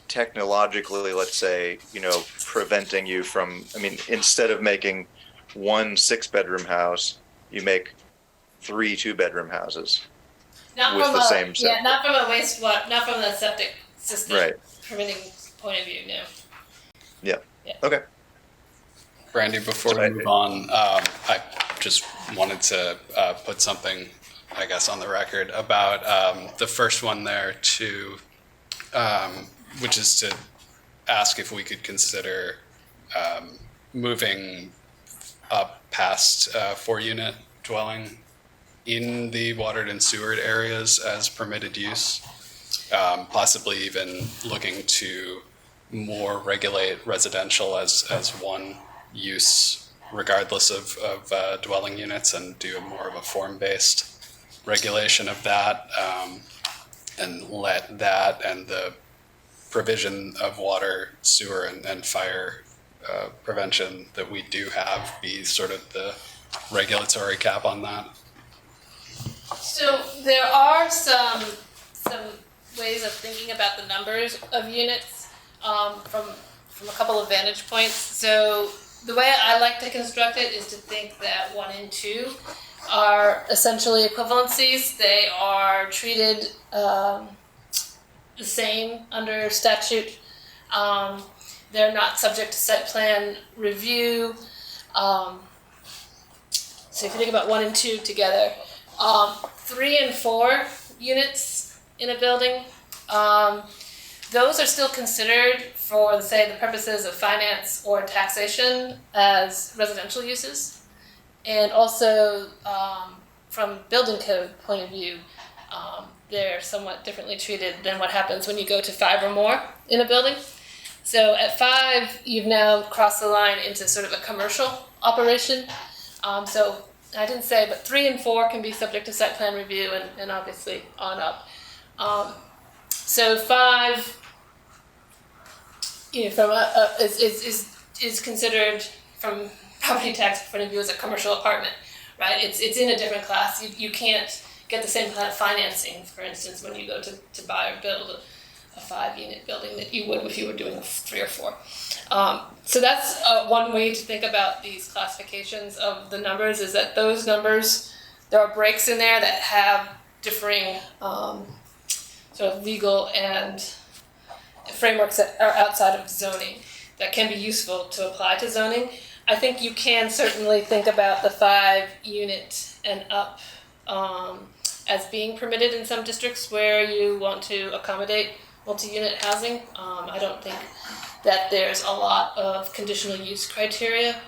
technologically, let's say, preventing you from. I mean, instead of making one 6-bedroom house, you make 3 2-bedroom houses. Not with from the same septic. Yeah, not from a wastewater, not from the septic system permitting point of view. No. Yeah. Okay. Brandy, before we move on, I just wanted to put something, I guess, on the record about the first one there which is to ask if we could consider moving up past 4-unit dwelling in the watered and sewered areas as permitted use, possibly even looking to more regulate residential as one use, regardless of dwelling units, and do more of a form-based regulation of that, and let that and the provision of water, sewer, and fire prevention that we do have be sort of the regulatory cap on that. So there are some ways of thinking about the numbers of units from a couple of vantage points. So the way I like to construct it is to think that 1 and 2 are essentially equivalencies. They are treated the same under statute. They're not subject to site plan review. So if you think about 1 and 2 together, 3 and 4 units in a building, those are still considered for, say, the purposes of finance or taxation as residential uses. And also, from building code point of view, they're somewhat differently treated than what happens when you go to 5 or more in a building. So at 5, you've now crossed the line into sort of a commercial operation. So I didn't say, but 3 and 4 can be subject to site plan review and obviously on up. So 5, from is considered from property tax point of view as a commercial apartment, right? It's in a different class. You can't get the same kind of financing, for instance, when you go to buy or build a 5-unit building that you would if you were doing 3 or 4. So that's one way to think about these classifications of the numbers, is that those numbers, there are breaks in there that have differing sort of legal and frameworks that are outside of zoning. that can be useful to apply to zoning. I think you can certainly think about the 5-unit and up as being permitted in some districts where you want to accommodate multi-unit housing. I don't think that there's a lot of conditional use criteria.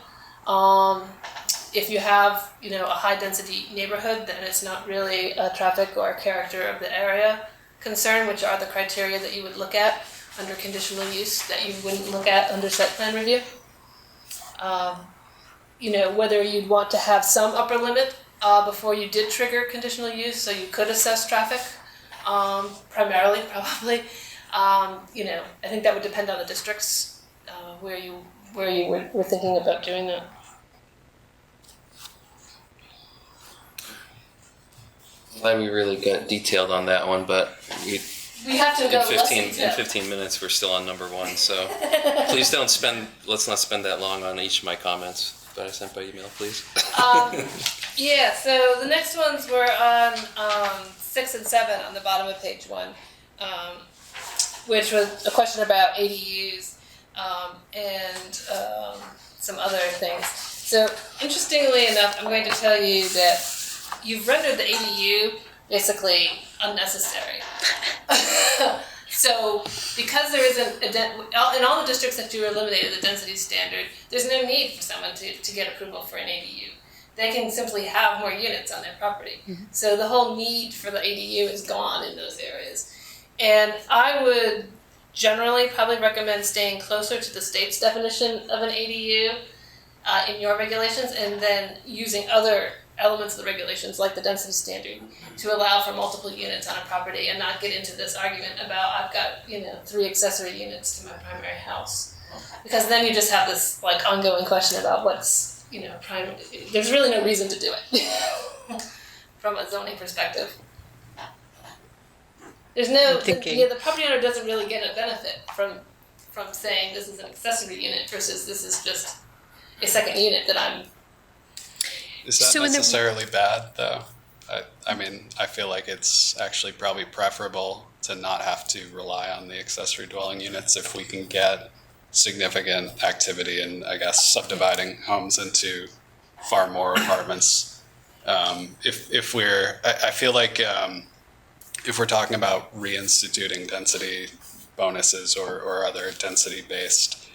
If you have, a high density neighborhood, then it's not really a traffic or character of the area concern, which are the criteria that you would look at under conditional use that you wouldn't look at under site plan review. Whether you'd want to have some upper limit before you did trigger conditional use, so you could assess traffic, primarily, probably. I think that would depend on the districts where you were thinking about doing that. Glad we really got detailed on that one, but We have to go less in detailed. 15 minutes we're still on number 1. So please let's not spend that long on each of my comments that I sent by email, please. Yeah, so the next ones were on 6 and 7 on the bottom of page 1, which was a question about ADUs and some other things. So interestingly enough, I'm going to tell you that you've rendered the ADU basically unnecessary. So because there isn't in all the districts that you eliminated the density standard, there's no need for someone to get approval for an ADU. They can simply have more units on their property. Mm-hmm. So the whole need for the ADU is gone in those areas. And I would generally probably recommend staying closer to the state's definition of an ADU in your regulations, and then using other elements of the regulations like the density standard to allow for multiple units on a property, and not get into this argument about I've got 3 accessory units to my primary house, because then you just have this ongoing question about what's there's really no reason to do it from a zoning perspective. There's no the property owner doesn't really get a benefit from saying this is an accessory unit versus this is just a second unit that I'm. Is that necessarily bad, though? I feel like it's actually probably preferable to not have to rely on the accessory dwelling units if we can get significant activity and, I guess, subdividing homes into far more apartments. I feel like if we're talking about reinstituting density bonuses or other density-based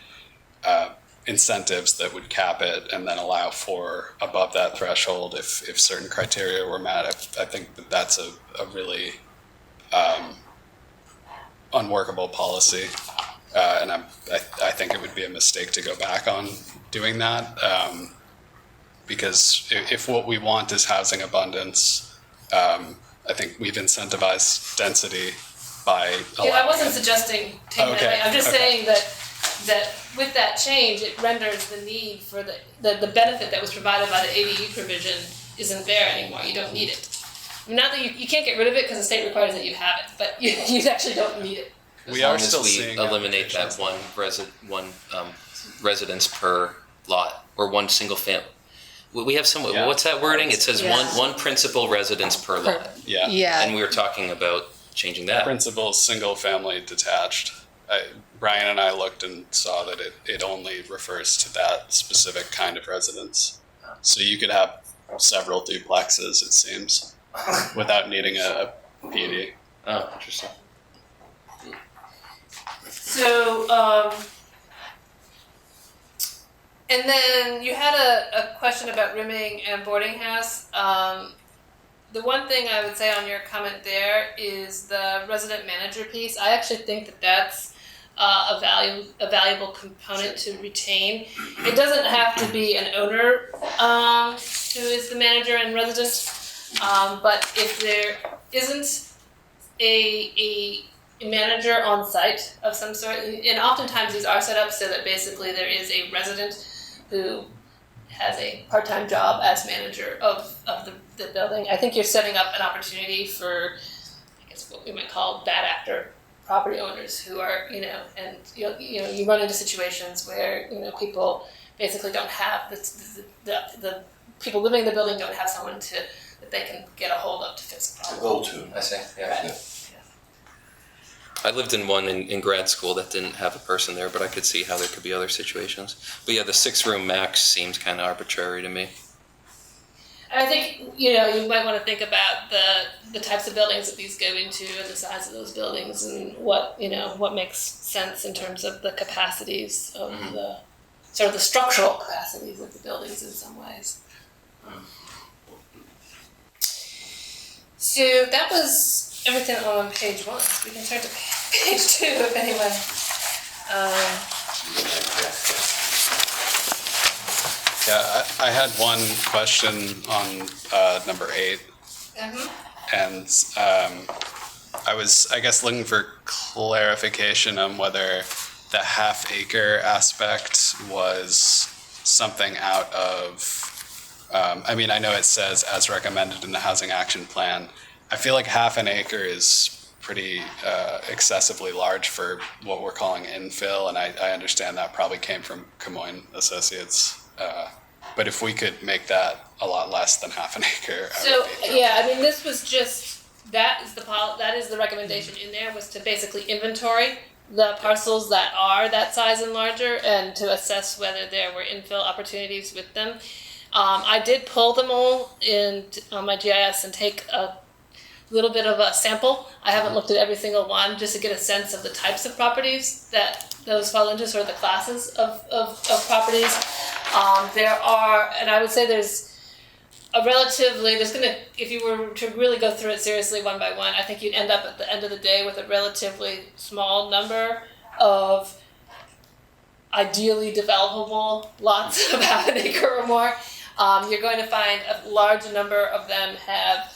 incentives that would cap it and then allow for above that threshold if certain criteria were met, I think that's a really unworkable policy, and I think it would be a mistake to go back on doing that, because if what we want is housing abundance, I think we've incentivized density by allowing I wasn't suggesting taking that away. I'm just saying that with that change, it renders the need for the benefit that was provided by the ADU provision isn't there anymore. You don't need it. Not that you can't get rid of it because the state requires that you have it, but you actually don't need it. We are still seeing eliminate that one residence per lot, or one single family. We have some. Yeah. What's that wording? It says one principal residence per lot. Yeah. And we were talking about changing that. Principal single family detached. Brian and I looked and saw that it only refers to that specific kind of residence. So you could have several duplexes, it seems, without needing a PUD. Oh, interesting. So, and then you had a question about rooming and boarding house. The one thing I would say on your comment there is the resident manager piece. I actually think that that's a valuable component to retain. It doesn't have to be an owner who is the manager and resident, but if there isn't a manager on site of some sort, and oftentimes these are set up so that basically there is a resident who has a part-time job as manager of the building. I think you're setting up an opportunity for, I guess, what we might call bad actor property owners who are, and you run into situations where people basically don't have the people living in the building don't have someone that they can get a hold of to fix the problem. Go to. I see. Yeah. I lived in one in grad school that didn't have a person there, but I could see how there could be other situations. But yeah, the 6-room max seems kind of arbitrary to me. And I think, you know, you might want to think about the types of buildings that these go into and the size of those buildings and what, you know, what makes sense in terms of the capacities of the, sort of the structural capacities of the buildings in some ways. So that was everything on page 1. So we can turn to page 2 if anyone. Yeah, I had one question on number 8, and I was, I guess, looking for clarification on whether the half-acre aspect was something out of, I mean, I know it says as recommended in the Housing Action Plan. I feel like half an acre is pretty excessively large for what we're calling infill, and I understand that probably came from Camoin Associates. But if we could make that a lot less than half an acre, So yeah, I mean, this was just that is the recommendation in there, was to basically inventory the parcels that are that size and larger, and to assess whether there were infill opportunities with them. I did pull them all in on my GIS and take a little bit of a sample. I haven't looked at every single one, just to get a sense of the types of properties that those fall into, sort of the classes of properties. There are, and I would say there's gonna, if you were to really go through it seriously one by one, I think you'd end up at the end of the day with a relatively small number of ideally developable lots of half an acre or more. You're going to find a large number of them have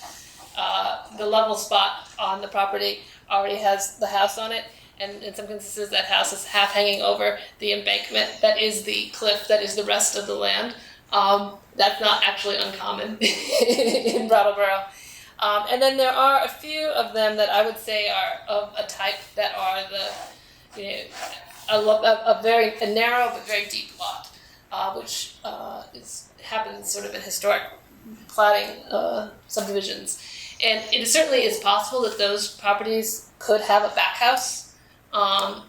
the level spot on the property already has the house on it, and in some instances that house is half hanging over the embankment that is the cliff that is the rest of the land. That's not actually uncommon in Brattleboro. And then there are a few of them that I would say are of a type that are the, you know, a narrow but very deep lot, which happens sort of in historic platting subdivisions. And it certainly is possible that those properties could have a back house, and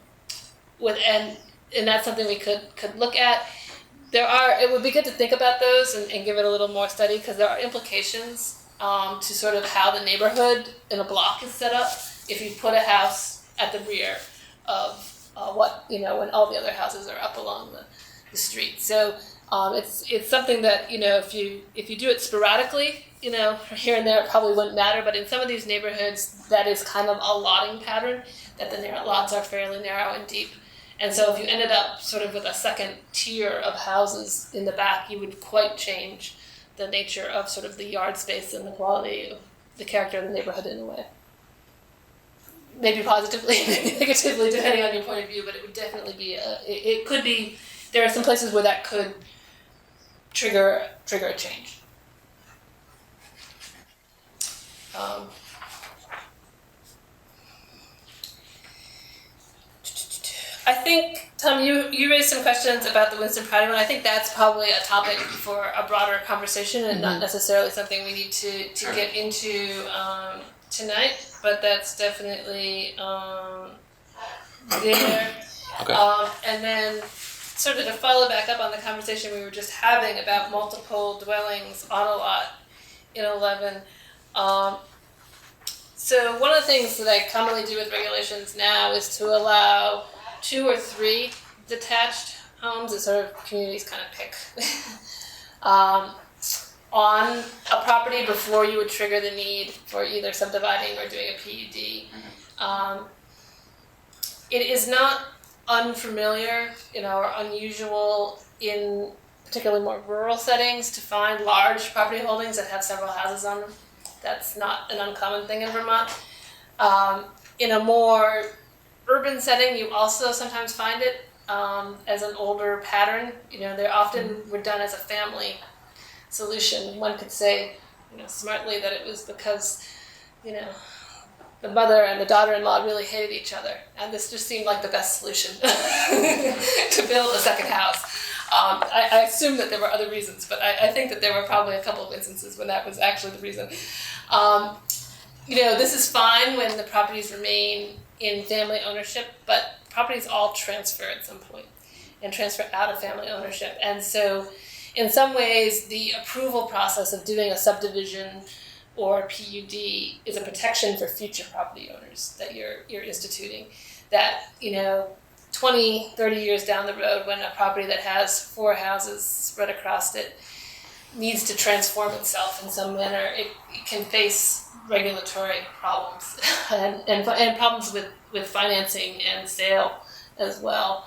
that's something we could look at. It would be good to think about those and give it a little more study, because there are implications to sort of how the neighborhood in a block is set up if you put a house at the rear of when all the other houses are up along the street. So it's something that, you know, if you do it sporadically, you know, here and there, it probably wouldn't matter. But in some of these neighborhoods, that is kind of a lotting pattern, that the lots are fairly narrow and deep. And so if you ended up sort of with a second tier of houses in the back, you would quite change the nature of sort of the yard space and the quality of the character of the neighborhood in a way. Maybe positively, maybe negatively, depending on your point of view, but it would definitely be, it could be, there are some places where that could trigger a change. I think, Tom, you raised some questions about the Winston Prouty one. I think that's probably a topic for a broader conversation and not necessarily something we need to get into tonight, but that's definitely there. Okay. And then sort of to follow back up on the conversation we were just having about multiple dwellings on a lot in 11. So one of the things that I commonly do with regulations now is to allow 2 or 3 detached homes that sort of communities kind of pick on a property before you would trigger the need for either subdividing or doing a PUD. It is not unfamiliar, or unusual in particularly more rural settings to find large property holdings that have several houses on them. That's not an uncommon thing in Vermont. In a more urban setting, you also sometimes find it as an older pattern. They often were done as a family solution. One could say, smartly that it was because, the mother and the daughter-in-law really hated each other, and this just seemed like the best solution to build a second house. I assume that there were other reasons, but I think that there were probably a couple of instances when that was actually the reason. This is fine when the properties remain in family ownership, but properties all transfer at some point and transfer out of family ownership. And so in some ways, the approval process of doing a subdivision or PUD is a protection for future property owners that you're instituting. That, 20, 30 years down the road, when a property that has 4 houses spread across it needs to transform itself in some manner, it can face regulatory problems and problems with financing and sale as well,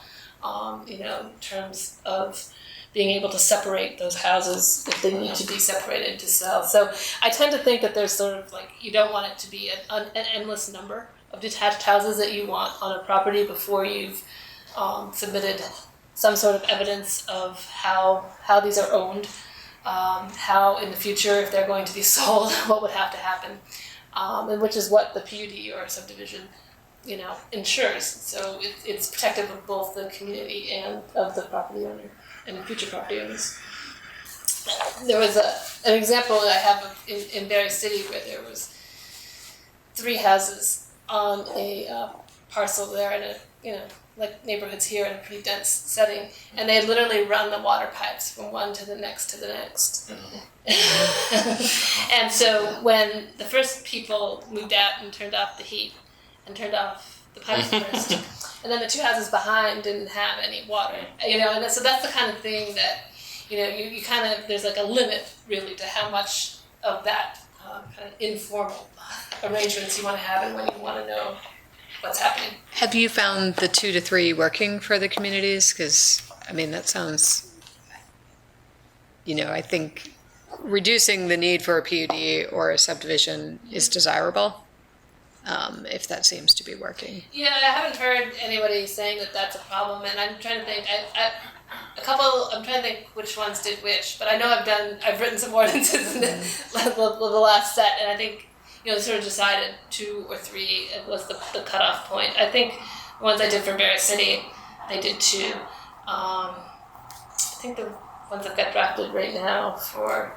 in terms of being able to separate those houses if they need to be separated to sell. So I tend to think that there's sort of like, you don't want it to be an endless number of detached houses that you want on a property before you've submitted some sort of evidence of how these are owned, how in the future, if they're going to be sold, what would have to happen, and which is what the PUD or subdivision, ensures. So it's protective of both the community and of the property owner and future property owners. There was an example that I have in Berry City where there was 3 houses on a parcel there in a, like neighborhoods here in a pretty dense setting, and they literally run the water pipes from one to the next to the next. And so when the first people moved out and turned off the heat and turned off the pipes first, and then the 2 houses behind didn't have any water, and so that's the kind of thing that, you kind of, there's like a limit really to how much of that kind of informal arrangements you want to have and when you want to know what's happening. Have you found the 2 to 3 working for the communities? Because, that sounds, I think reducing the need for a PUD or a subdivision is desirable, if that seems to be working. Yeah, I haven't heard anybody saying that that's a problem, and I'm trying to think, I'm trying to think which ones did which, but I know I've written some ordinances in the last set, and I think, sort of decided 2 or 3 was the cutoff point. I think the ones I did for Berry City, they did 2. I think the ones that got drafted right now for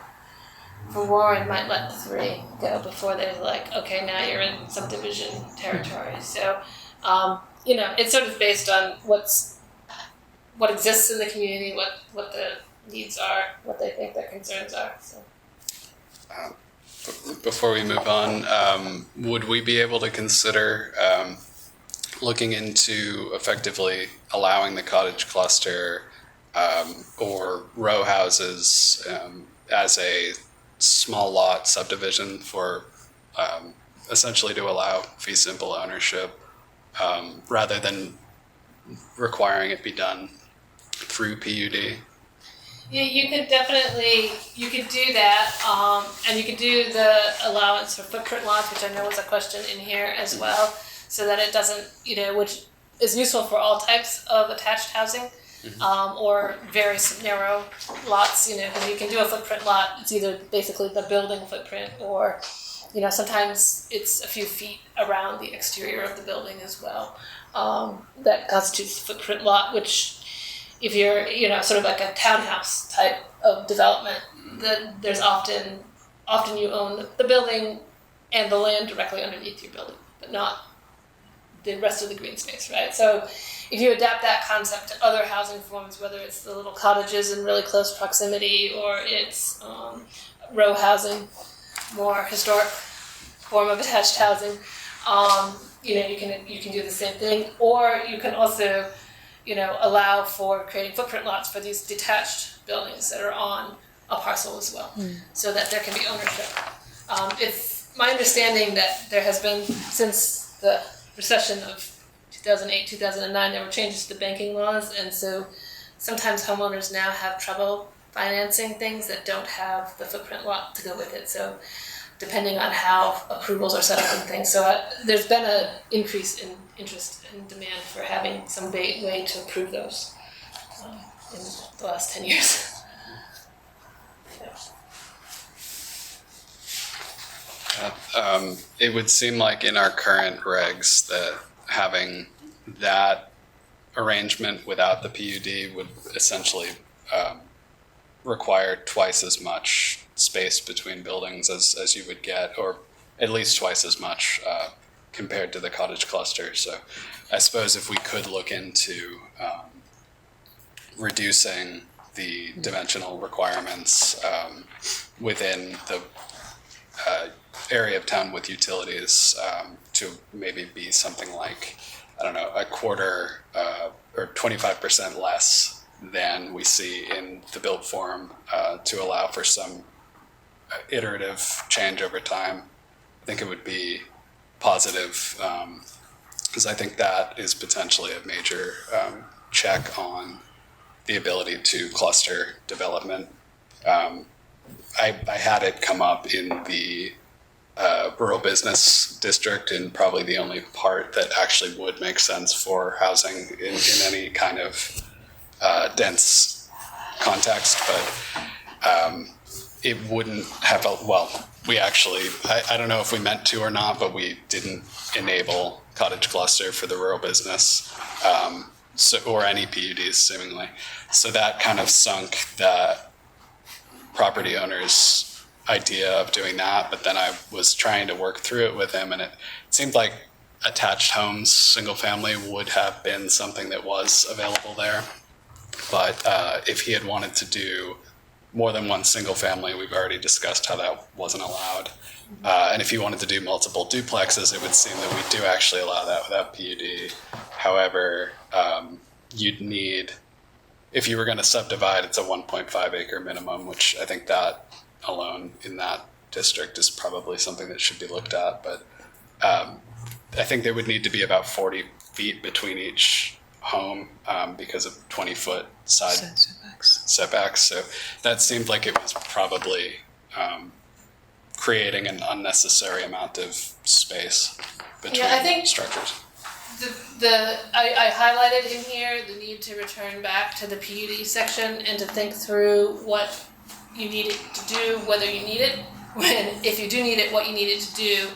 Warren might let 3 go before they're like, okay, now you're in subdivision territory. So, it's sort of based on what exists in the community, what the needs are, what they think their concerns are. So. Before we move on, would we be able to consider looking into effectively allowing the cottage cluster or row houses as a small lot subdivision for essentially to allow fee simple ownership rather than requiring it be done through PUD? Yeah, you could do that, and you could do the allowance for footprint lots, which I know was a question in here as well, so that it doesn't, which is useful for all types of attached housing, or very narrow lots, because you can do a footprint lot, it's either basically the building footprint or, sometimes it's a few feet around the exterior of the building as well. That constitutes a footprint lot, which if you're, sort of like a townhouse type of development, there's often you own the building and the land directly underneath your building, but not the rest of the green space, right? So if you adapt that concept to other housing forms, whether it's the little cottages in really close proximity or it's row housing, more historic form of attached housing, you can do the same thing, or you can also allow for creating footprint lots for these detached buildings that are on a parcel as well, so that there can be ownership. It's my understanding that there has been, since the recession of 2008, 2009, there were changes to the banking laws, and so sometimes homeowners now have trouble financing things that don't have the footprint lot to go with it. So depending on how approvals are set up and things. So there's been an increase in interest and demand for having some way to approve those in the last 10 years. It would seem like in our current regs that having that arrangement without the PUD would essentially require twice as much space between buildings as you would get, or at least twice as much compared to the cottage cluster. So I suppose if we could look into reducing the dimensional requirements within the area of town with utilities to maybe be something like, I don't know, a quarter or 25% less than we see in the built form to allow for some iterative change over time. I think it would be positive because I think that is potentially a major check on the ability to cluster development. I had it come up in the rural business district, and probably the only part that actually would make sense for housing in any kind of dense context. But it wouldn't have we actually, I don't know if we meant to or not, but we didn't enable cottage cluster for the rural business, or any PUDs seemingly. So that kind of sunk the property owner's idea of doing that. But then I was trying to work through it with him, and it seemed like attached homes, single family, would have been something that was available there. But if he had wanted to do more than one single family, we've already discussed how that wasn't allowed. And if he wanted to do multiple duplexes, it would seem that we do actually allow that without PUD. However, you'd need, if you were going to subdivide, it's a 1.5 acre minimum, which I think that alone in that district is probably something that should be looked at. But I think there would need to be about 40 feet between each home because of 20-foot side setbacks. So that seemed like it was probably creating an unnecessary amount of space between I think structures. I highlighted in here the need to return back to the PUD section and to think through what you need it to do, whether you need it, if you do need it, what you need it to do.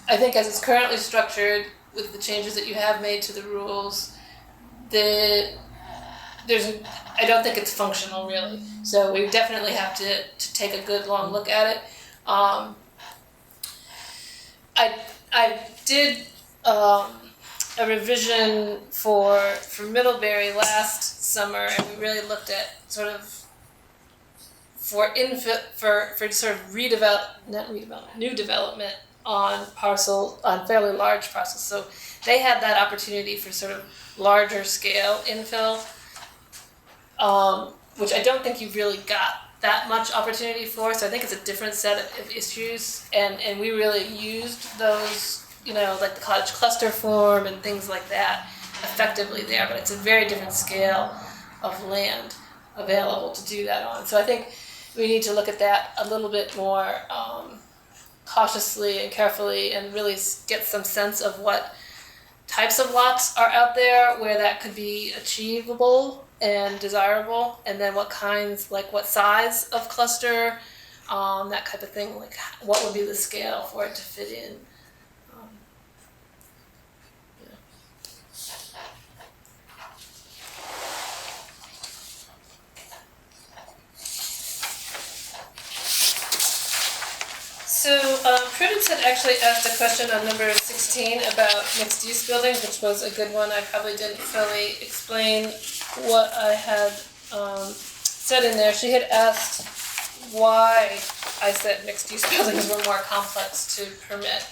I think as it's currently structured, with the changes that you have made to the rules, I don't think it's functional really. So we definitely have to take a good long look at it. I did a revision for Middlebury last summer, and we really looked at sort of new development on fairly large parcels. So they had that opportunity for sort of larger scale infill, which I don't think you've really got that much opportunity for. So I think it's a different set of issues, and we really used those, like the cottage cluster form and things like that effectively there, but it's a very different scale of land available to do that on. So I think we need to look at that a little bit more cautiously and carefully, and really get some sense of what types of lots are out there where that could be achievable and desirable, and then what size of cluster, that type of thing, like what would be the scale for it to fit in. So Prudence had actually asked a question on number 16 about mixed-use buildings, which was a good one. I probably didn't fully explain what I had said in there. She had asked why I said mixed-use buildings were more complex to permit.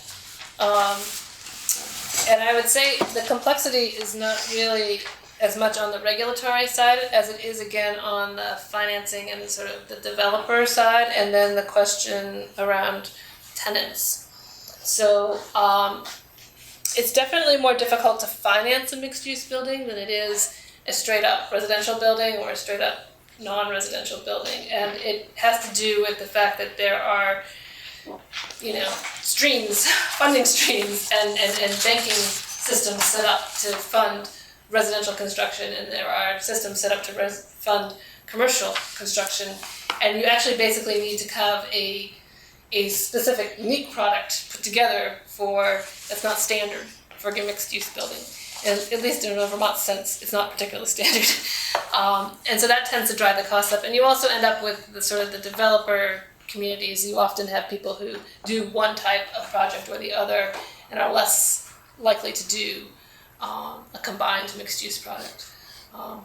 And I would say the complexity is not really as much on the regulatory side as it is again on the financing and sort of the developer side, and then the question around tenants. So it's definitely more difficult to finance a mixed-use building than it is a straight-up residential building or a straight-up non-residential building, and it has to do with the fact that there are funding streams and banking systems set up to fund residential construction, and there are systems set up to fund commercial construction, and you actually basically need to have a specific unique product put together that's not standard for a mixed-use building. And at least in a Vermont sense, it's not particularly standard. And so that tends to drive the cost up. And you also end up with the developer communities. You often have people who do one type of project or the other, and are less likely to do a combined mixed-use product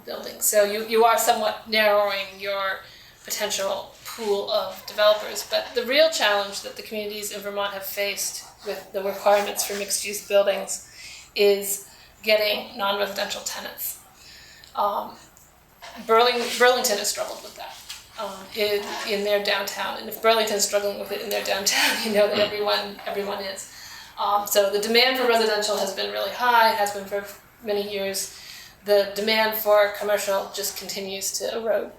building. So you are somewhat narrowing your potential pool of developers. But the real challenge that the communities in Vermont have faced with the requirements for mixed-use buildings is getting non-residential tenants. Burlington has struggled with that in their downtown, and if Burlington's struggling with it in their downtown, you know that everyone is. So the demand for residential has been really high, has been for many years. The demand for commercial just continues to erode.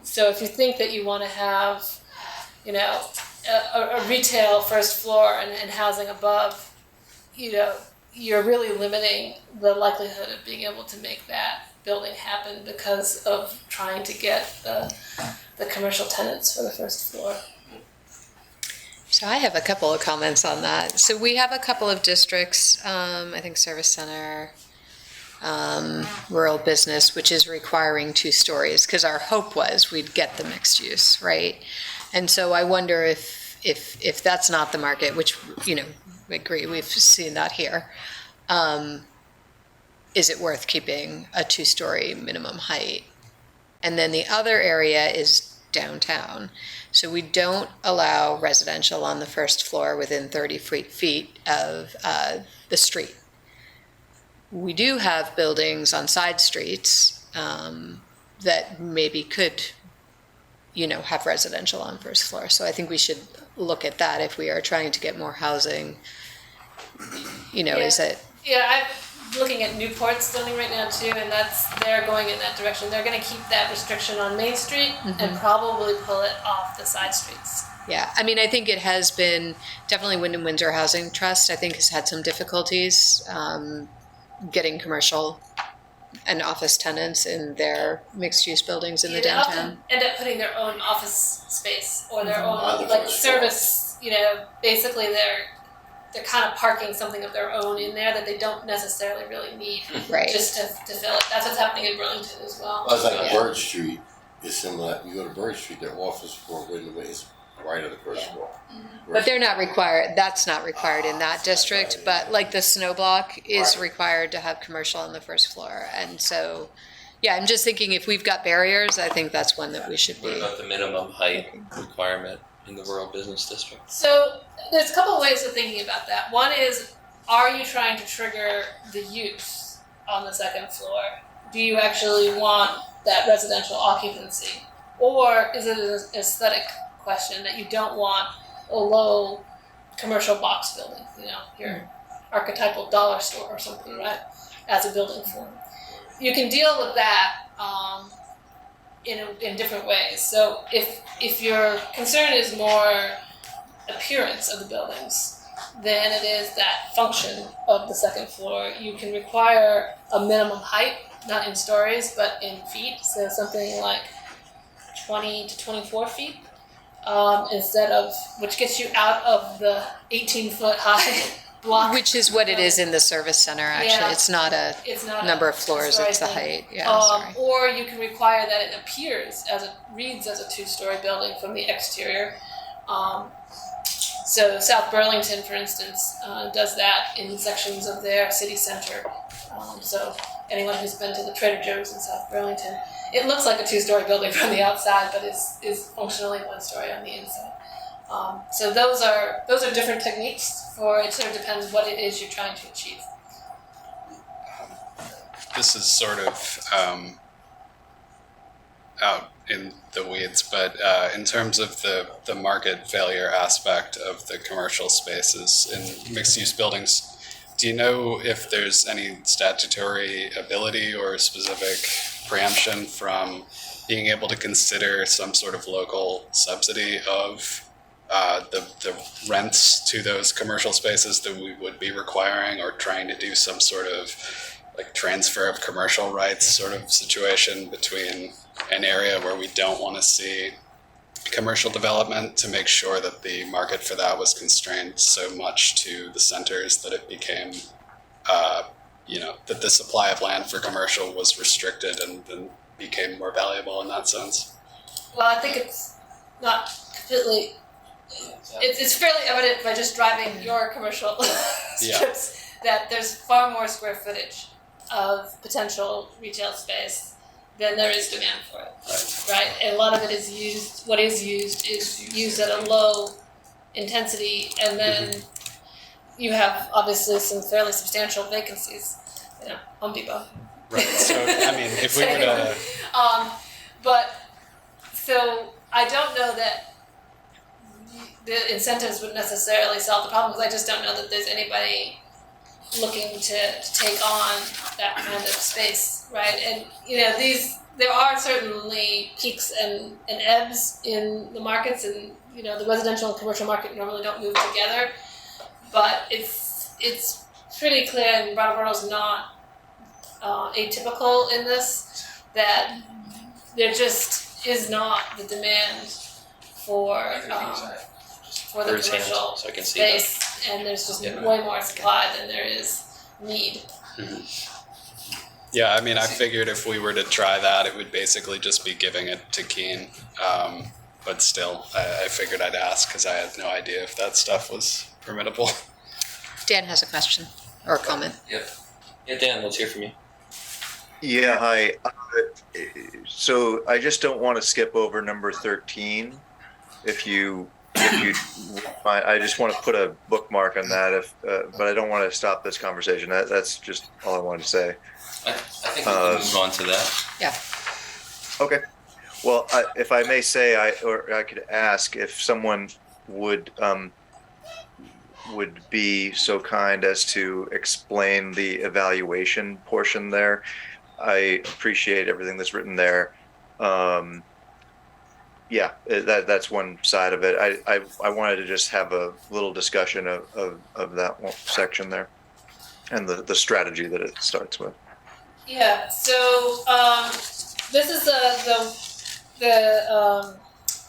So if you think that you want to have, you know, a retail first floor and housing above, you know, you're really limiting the likelihood of being able to make that building happen because of trying to get the commercial tenants for the first floor. So I have a couple of comments on that. So we have a couple of districts, I think Service Center, rural business, which is requiring 2 stories, because our hope was we'd get the mixed use, right? And so I wonder if that's not the market, which, you know, I agree, we've seen that here. Is it worth keeping a 2-story minimum height? And then the other area is downtown. So we don't allow residential on the first floor within 30 feet of the street. We do have buildings on side streets that maybe could, you know, have residential on first floor. So I think we should look at that if we are trying to get more housing. You know, is it? Yeah, I'm looking at Newport's zoning right now too, and they're going in that direction. They're going to keep that restriction on Main Street and probably pull it off the side streets. Yeah, I mean, I think it has been definitely Wyndham Windsor Housing Trust, I think, has had some difficulties getting commercial and office tenants in their mixed-use buildings in the downtown. They often end up putting their own office space or their own On the like first floor. service. You know, basically they're kind of parking something of their own in there that they don't necessarily really need Right. just to fill it. That's what's happening in Burlington as well. Well, it's like Yeah. Bird Street is similar. You go to Bird Street, their office floor window is right on the first floor. But they're not required, that's not required in that district, but like the snow block is Right. required to have commercial on the first floor. And so, yeah, I'm just thinking if we've got barriers, I think that's one that we should What be. about the minimum height requirement in the rural business district? So there's a couple of ways of thinking about that. One is, are you trying to trigger the use on the second floor? Do you actually want that residential occupancy? Or is it an aesthetic question that you don't want a low commercial box building, you know, your archetypal dollar store or something, right, as a building form? You can deal with that in different ways. So if your concern is more appearance of the buildings than it is that function of the second floor, you can require a minimum height, not in stories, but in feet. So something like 20 to 24 feet, instead of, which gets you out of the 18-foot high block. Which is what it is in the service center, actually. Yeah. It's not a It's not number a of floors, story it's the thing. height. Yeah, sorry. Or you can require that it appears reads as a 2-story building from the exterior. So South Burlington, for instance, does that in sections of their city center. So anyone who's been to the Trader Joe's in South Burlington, it looks like a 2-story building from the outside, but is functionally 1-story on the inside. So those are different techniques for it. Sort of depends what it is you're trying to achieve. This is sort of out in the weeds, but in terms of the market failure aspect of the commercial spaces in mixed-use buildings, do you know if there's any statutory ability or specific preemption from being able to consider some sort of local subsidy of the rents to those commercial spaces that we would be requiring, or trying to do some sort of like transfer of commercial rights sort of situation between an area where we don't want to see commercial development, to make sure that the market for that was constrained so much to the centers that it became, that the supply of land for commercial was restricted and then became more valuable in that sense. Well, I think it's not completely it's fairly evident by just driving your commercial strips that there's far more square footage of potential retail space than there is demand for it, right? And a lot of it is used, what is used at a low intensity, and then you have obviously some fairly substantial vacancies, Home Depot. Right. So, I mean, if we were to... But, so I don't know that the incentives would necessarily solve the problem, because I just don't know that there's anybody looking to take on that kind of space, right? And, there are certainly peaks and ebbs in the markets, and, the residential and commercial market normally don't move together, but it's pretty clear, and Brattleboro's not atypical in this, that there just is not the demand for the commercial so I can see space, and there's just way more supply than there is need. Yeah, I mean, I figured if we were to try that, it would basically just be giving it to Keene. But still, I figured I'd ask because I had no idea if that stuff was permittable. Dan has a question or a comment. Yeah, Dan, let's hear from you. Yeah, hi. So I just don't want to skip over number 13. If you I just want to put a bookmark on that. But I don't want to stop this conversation. That's just all I wanted to say. I think we can move on to that. Yeah. Okay. Well, if I may say, I could ask if someone would be so kind as to explain the evaluation portion there. I appreciate everything that's written there. That's one side of it. I wanted to just have a little discussion of that one section there, and the strategy that it starts with. Yeah. So this is the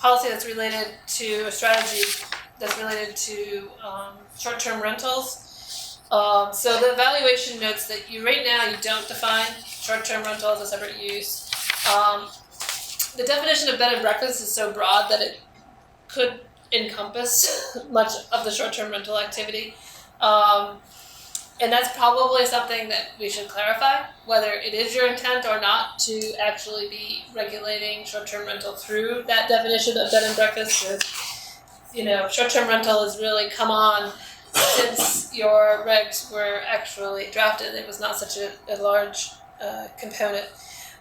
policy that's related to a strategy that's related to short-term rentals. So the evaluation notes that right now you don't define short-term rental as a separate use. The definition of bed and breakfast is so broad that it could encompass much of the short-term rental activity. And that's probably something that we should clarify, whether it is your intent or not to actually be regulating short-term rental through that definition of bed and breakfast. Short-term rental has really come on since your regs were actually drafted. It was not such a large component.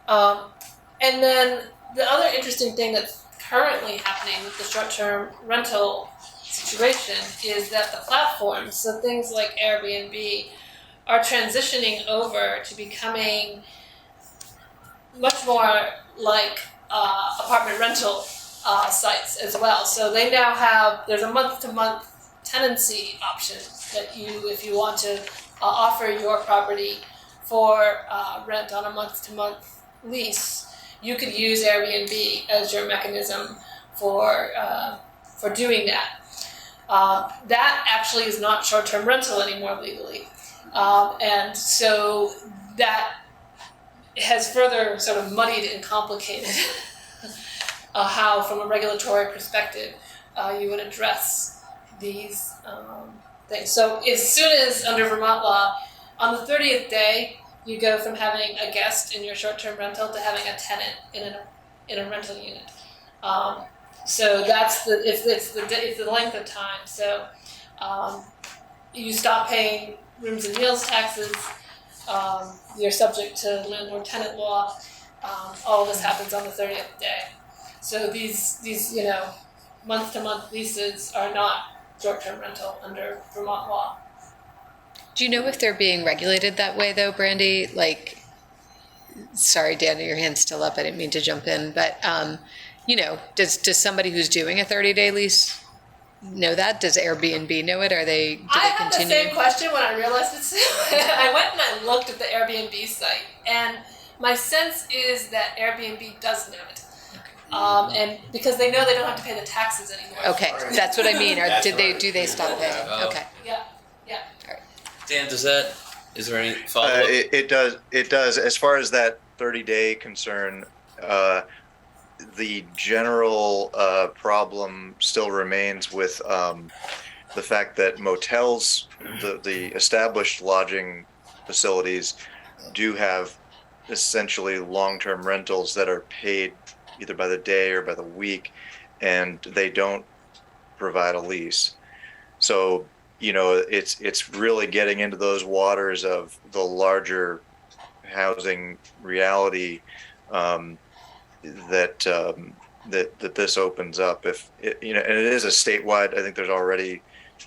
And then the other interesting thing that's currently happening with the short-term rental situation is that the platforms, so things like Airbnb, are transitioning over to becoming much more like apartment rental sites as well. So they now there's a month-to-month tenancy option that if you want to offer your property for rent on a month-to-month lease, you could use Airbnb as your mechanism for doing that. That actually is not short-term rental anymore legally. And so that has further sort of muddied and complicated how, from a regulatory perspective, you would address these things. So as soon as, under Vermont law, on the 30th day, you go from having a guest in your short-term rental to having a tenant in a rental unit. So that's it's the length of time. So you stop paying rooms and meals taxes. You're subject to landlord-tenant law. All of this happens on the 30th day. So these month-to-month leases are not short-term rental under Vermont law. Do you know if they're being regulated that way, though, Brandy? Sorry, Dan, your hand's still up. I didn't mean to jump in, but does somebody who's doing a 30-day lease know that? Does Airbnb know it? Do they continue? I had the same question when I realized it. I went and I looked at the Airbnb site, and my sense is that Airbnb does know it. And because they know they don't have to pay the taxes anymore. Okay, that's what I mean. Do they stop paying? Okay. Yeah. Dan, is there any follow-up? It does. As far as that 30-day concern, the general process problem still remains with the fact that motels, the established lodging facilities, do have essentially long-term rentals that are paid either by the day or by the week, and they don't provide a lease. So, it's really getting into those waters of the larger housing reality that this opens up. If it, and it is a statewide. I think there's already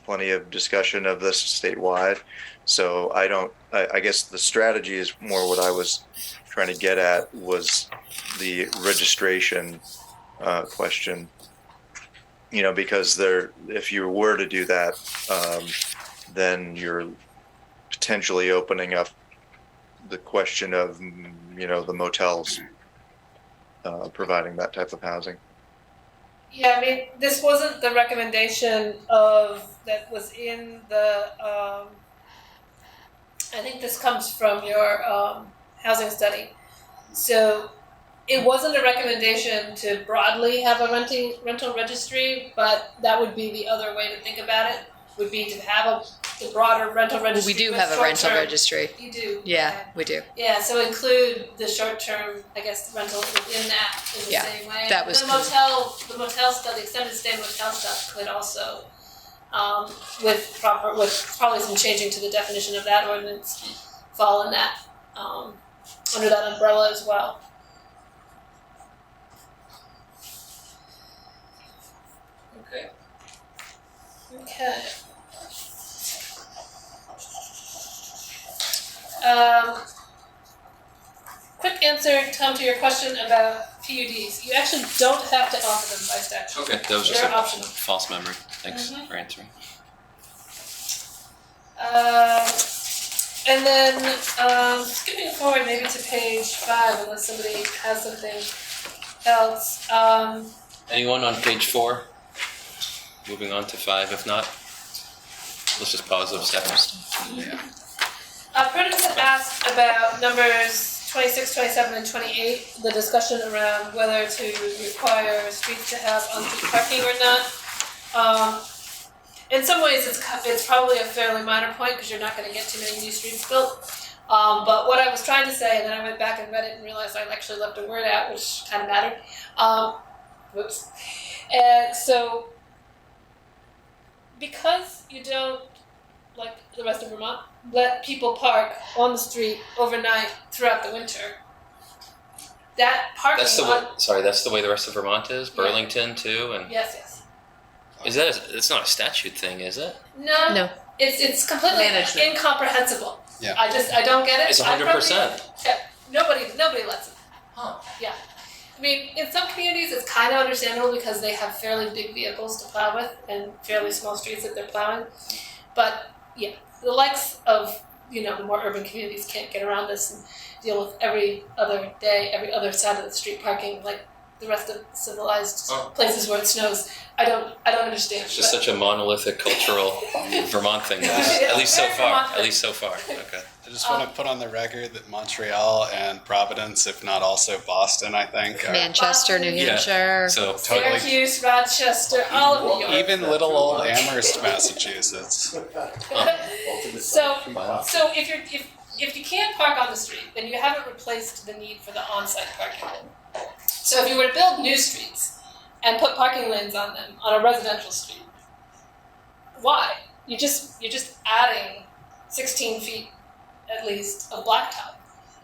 plenty of discussion of this statewide. So I guess the strategy is more what I was trying to get at was the registration question. Because if you were to do that, then you're potentially opening up the question of, the motels providing that type of housing. Yeah, I mean, this wasn't the recommendation that was in the, I think this comes from your housing study. So it wasn't a recommendation to broadly have a rental registry, but that would be the other way to think about it, would be to have the broader rental registry. We do have a rental registry. You do? Yeah, Okay. we do. Yeah, so include the short-term, I guess, rental within that in the same way. that was the motel stuff, the extended stay motel stuff could also, with probably some changing to the definition of that ordinance, fall in that under that umbrella as well. Okay. Okay. Quick answer, Tom, to your question about PUDs. You actually don't have to offer them by statute. Okay, that was just They're a optional. false memory. Thanks Mhm. for answering. And then skipping forward maybe to page 5, unless somebody has something else. Anyone on page 4? Moving on to 5, if not, let's just pause those steps. Prudence had asked about numbers 26, 27, and 28, the discussion around whether to require streets to have on-street parking or not. In some ways, it's probably a fairly minor point because you're not going to get too many new streets built. But what I was trying to say, and then I went back and read it and realized I actually left a word out, which kind of mattered. Whoops. And so, because you don't, like the rest of Vermont, let people park on the street overnight throughout the winter, that parking That's the way the rest of Vermont is. Burlington too, and Yes. it's not a statute thing, is it? No. It's completely Management. incomprehensible. Yeah. I don't get it. It's I 100%. probably- Nobody lets it. Huh. Yeah. I mean, in some communities, it's kind of understandable because they have fairly big vehicles to plow with and fairly small streets that they're plowing. But yeah, the likes of, the more urban communities can't get around this and deal with every other day, every other side of the street parking like the rest of civilized places where it snows. I don't understand. It's just such a monolithic cultural Vermont thing. At least so very far. Vermont At least so far. Okay. I just want to put on the record that Montreal and Providence, if not also Boston, I think, are Manchester, New Yeah. Hampshire. So totally, Syracuse, Rochester, all of New York. even little old Amherst, Massachusetts. So if you can't park on the street, then you haven't replaced the need for the on-site parking. So if you were to build new streets and put parking lanes on them on a residential street, why? You're just adding 16 feet at least of blacktop.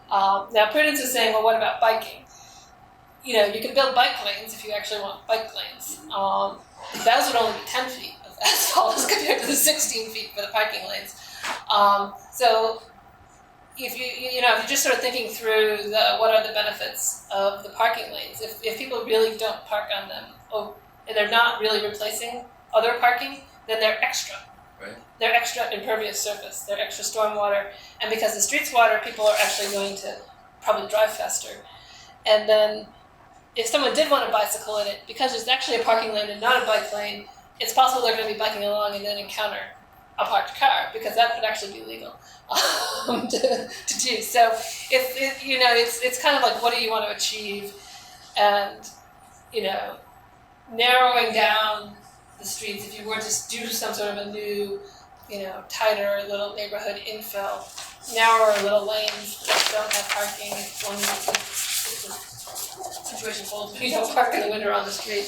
Now Prudence is saying, well, what about biking? You can build bike lanes if you actually want bike lanes. Those would only be 10 feet of asphalt as compared to the 16 feet for the parking lanes. So if you're just sort of thinking through what are the benefits of the parking lanes, if people really don't park on them, and they're not really replacing other parking, then they're extra. Right. They're extra impervious surface, they're extra stormwater, and because the street's water, people are actually going to probably drive faster. And then if someone did want to bicycle in it, because there's actually a parking lane and not a bike lane, it's possible they're going to be biking along and then encounter a parked car, because that could actually be legal to do. So it's kind of like, what do you want to achieve? And narrowing down the streets, if you were to do some sort of a new, tighter little neighborhood infill, narrower little lanes that don't have parking, if the situation holds, if you don't park in the winter on the street,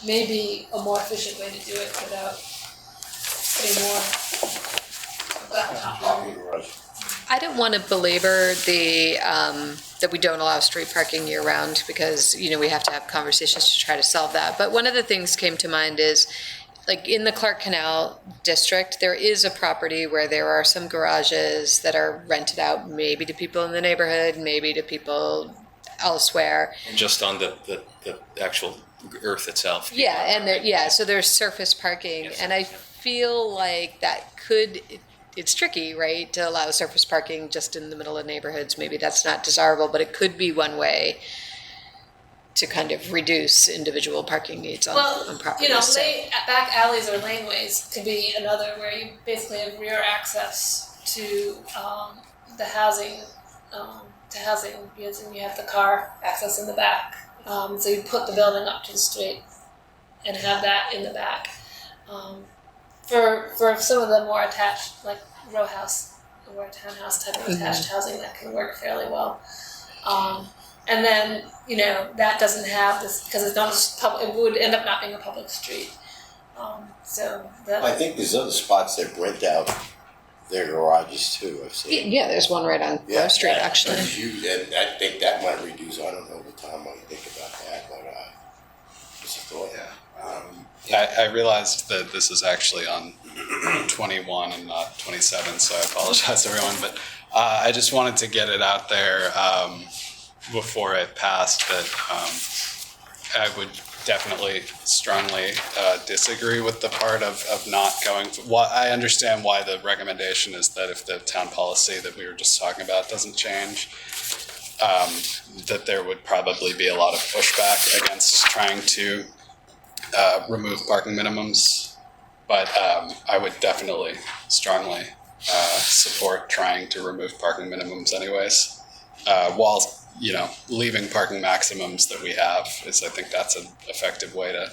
may be a more efficient way to do it without putting more of that on top of it. I don't want to belabor the that we don't allow street parking year round because we have to have conversations to try to solve that. But one of the things came to mind is, like in the Clark Canal district, there is a property where there are some garages that are rented out, maybe to people in the neighborhood, maybe to people elsewhere. Just on the actual earth itself. Yeah, and so there's surface parking, Yes. and I feel like that could. It's tricky, right, to allow surface parking just in the middle of neighborhoods. Maybe that's not desirable, but it could be one way to kind of reduce individual parking needs on properties. Back alleys or laneways could be another where you basically have rear access to the housing, and you have the car access in the back. So you put the building up to the street and have that in the back. For some of the more attached, like row house or townhouse type of attached housing, that can work fairly well. And then, that doesn't have this, because it's not public, it would end up not being a public street. I think there's other spots that rent out their garages too, I've seen. Yeah, there's one right on Grove Street, actually. That's huge, and I think that might reduce, I don't know what time I think about that, but just a thought. I realized that this is actually on 21 and not 27, so I apologize, everyone. But I just wanted to get it out there before it passed that I would definitely strongly disagree with the part of not going. I understand why the recommendation is that if the town policy that we were just talking about doesn't change, that there would probably be a lot of pushback against trying to remove parking minimums, but I would definitely strongly support trying to remove parking minimums anyways, while leaving parking maximums that we have. I think that's an effective way to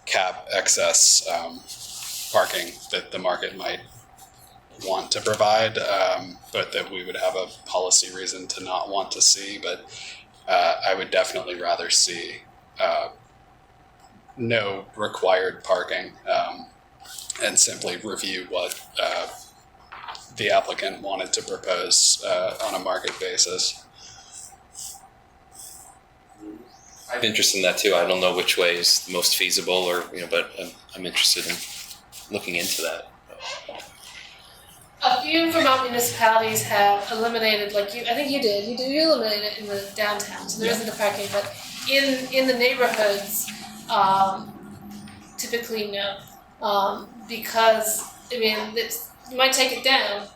cap excess parking that the market might want to provide, but that we would have a policy reason to not want to see. But I would definitely rather see no required parking, and simply review what the applicant wanted to propose on a market basis. I have interest in that too. I don't know which way is most feasible, but I'm interested in looking into that. A few Vermont municipalities have eliminated, I think you did. You eliminated it in the downtown, so there isn't the parking. But in the neighborhoods, typically no, because you might take it down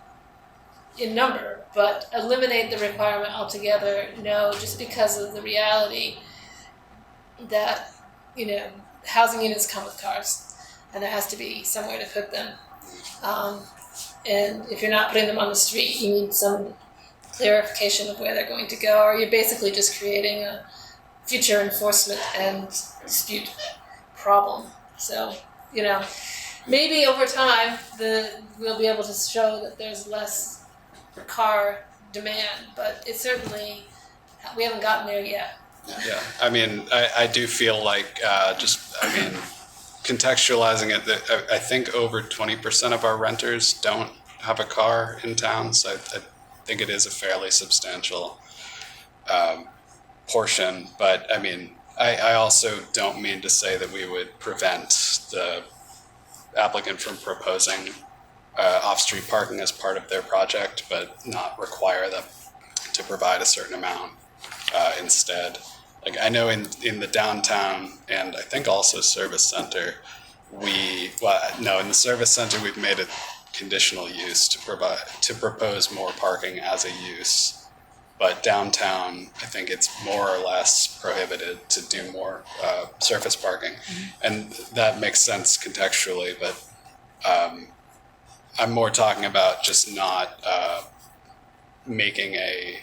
in number, but eliminate the requirement altogether. No, just because of the reality that housing units come with cars, and there has to be somewhere to put them. And if you're not putting them on the street, you need some clarification of where they're going to go, or you're basically just creating a future enforcement and dispute problem. So, maybe over time we'll be able to show that there's less car demand, but it's certainly, we haven't gotten there yet. Yeah, I do feel like contextualizing it, that I think over 20% of our renters don't have a car in town, so I think it is a fairly substantial portion. But I also don't mean to say that we would prevent the applicant from proposing off-street parking as part of their project, but not require them to provide a certain amount instead. I know in the downtown, and I think also Service Center, in the Service Center we've made it conditional use to propose more parking as a use. But downtown, I think it's more or less prohibited to do more surface parking. And that makes sense contextually, but I'm more talking about just not making a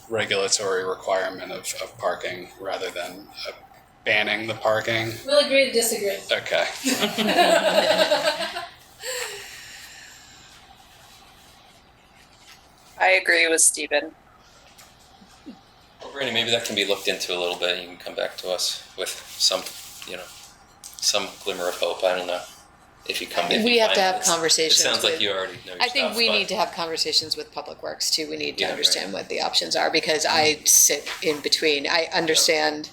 regulatory requirement of parking rather than banning the parking. We'll agree to disagree. Okay. I agree with Stephen. Well, Brandy, maybe that can be looked into a little bit. You can come back to us with some, some glimmer of hope. I don't know. If you come in, We have to find have it conversations. It sounds like with- you already know your I think stuff, we but- need to have conversations with Public Works too. We need to Yeah, understand what the options are, because I sit in between. I understand,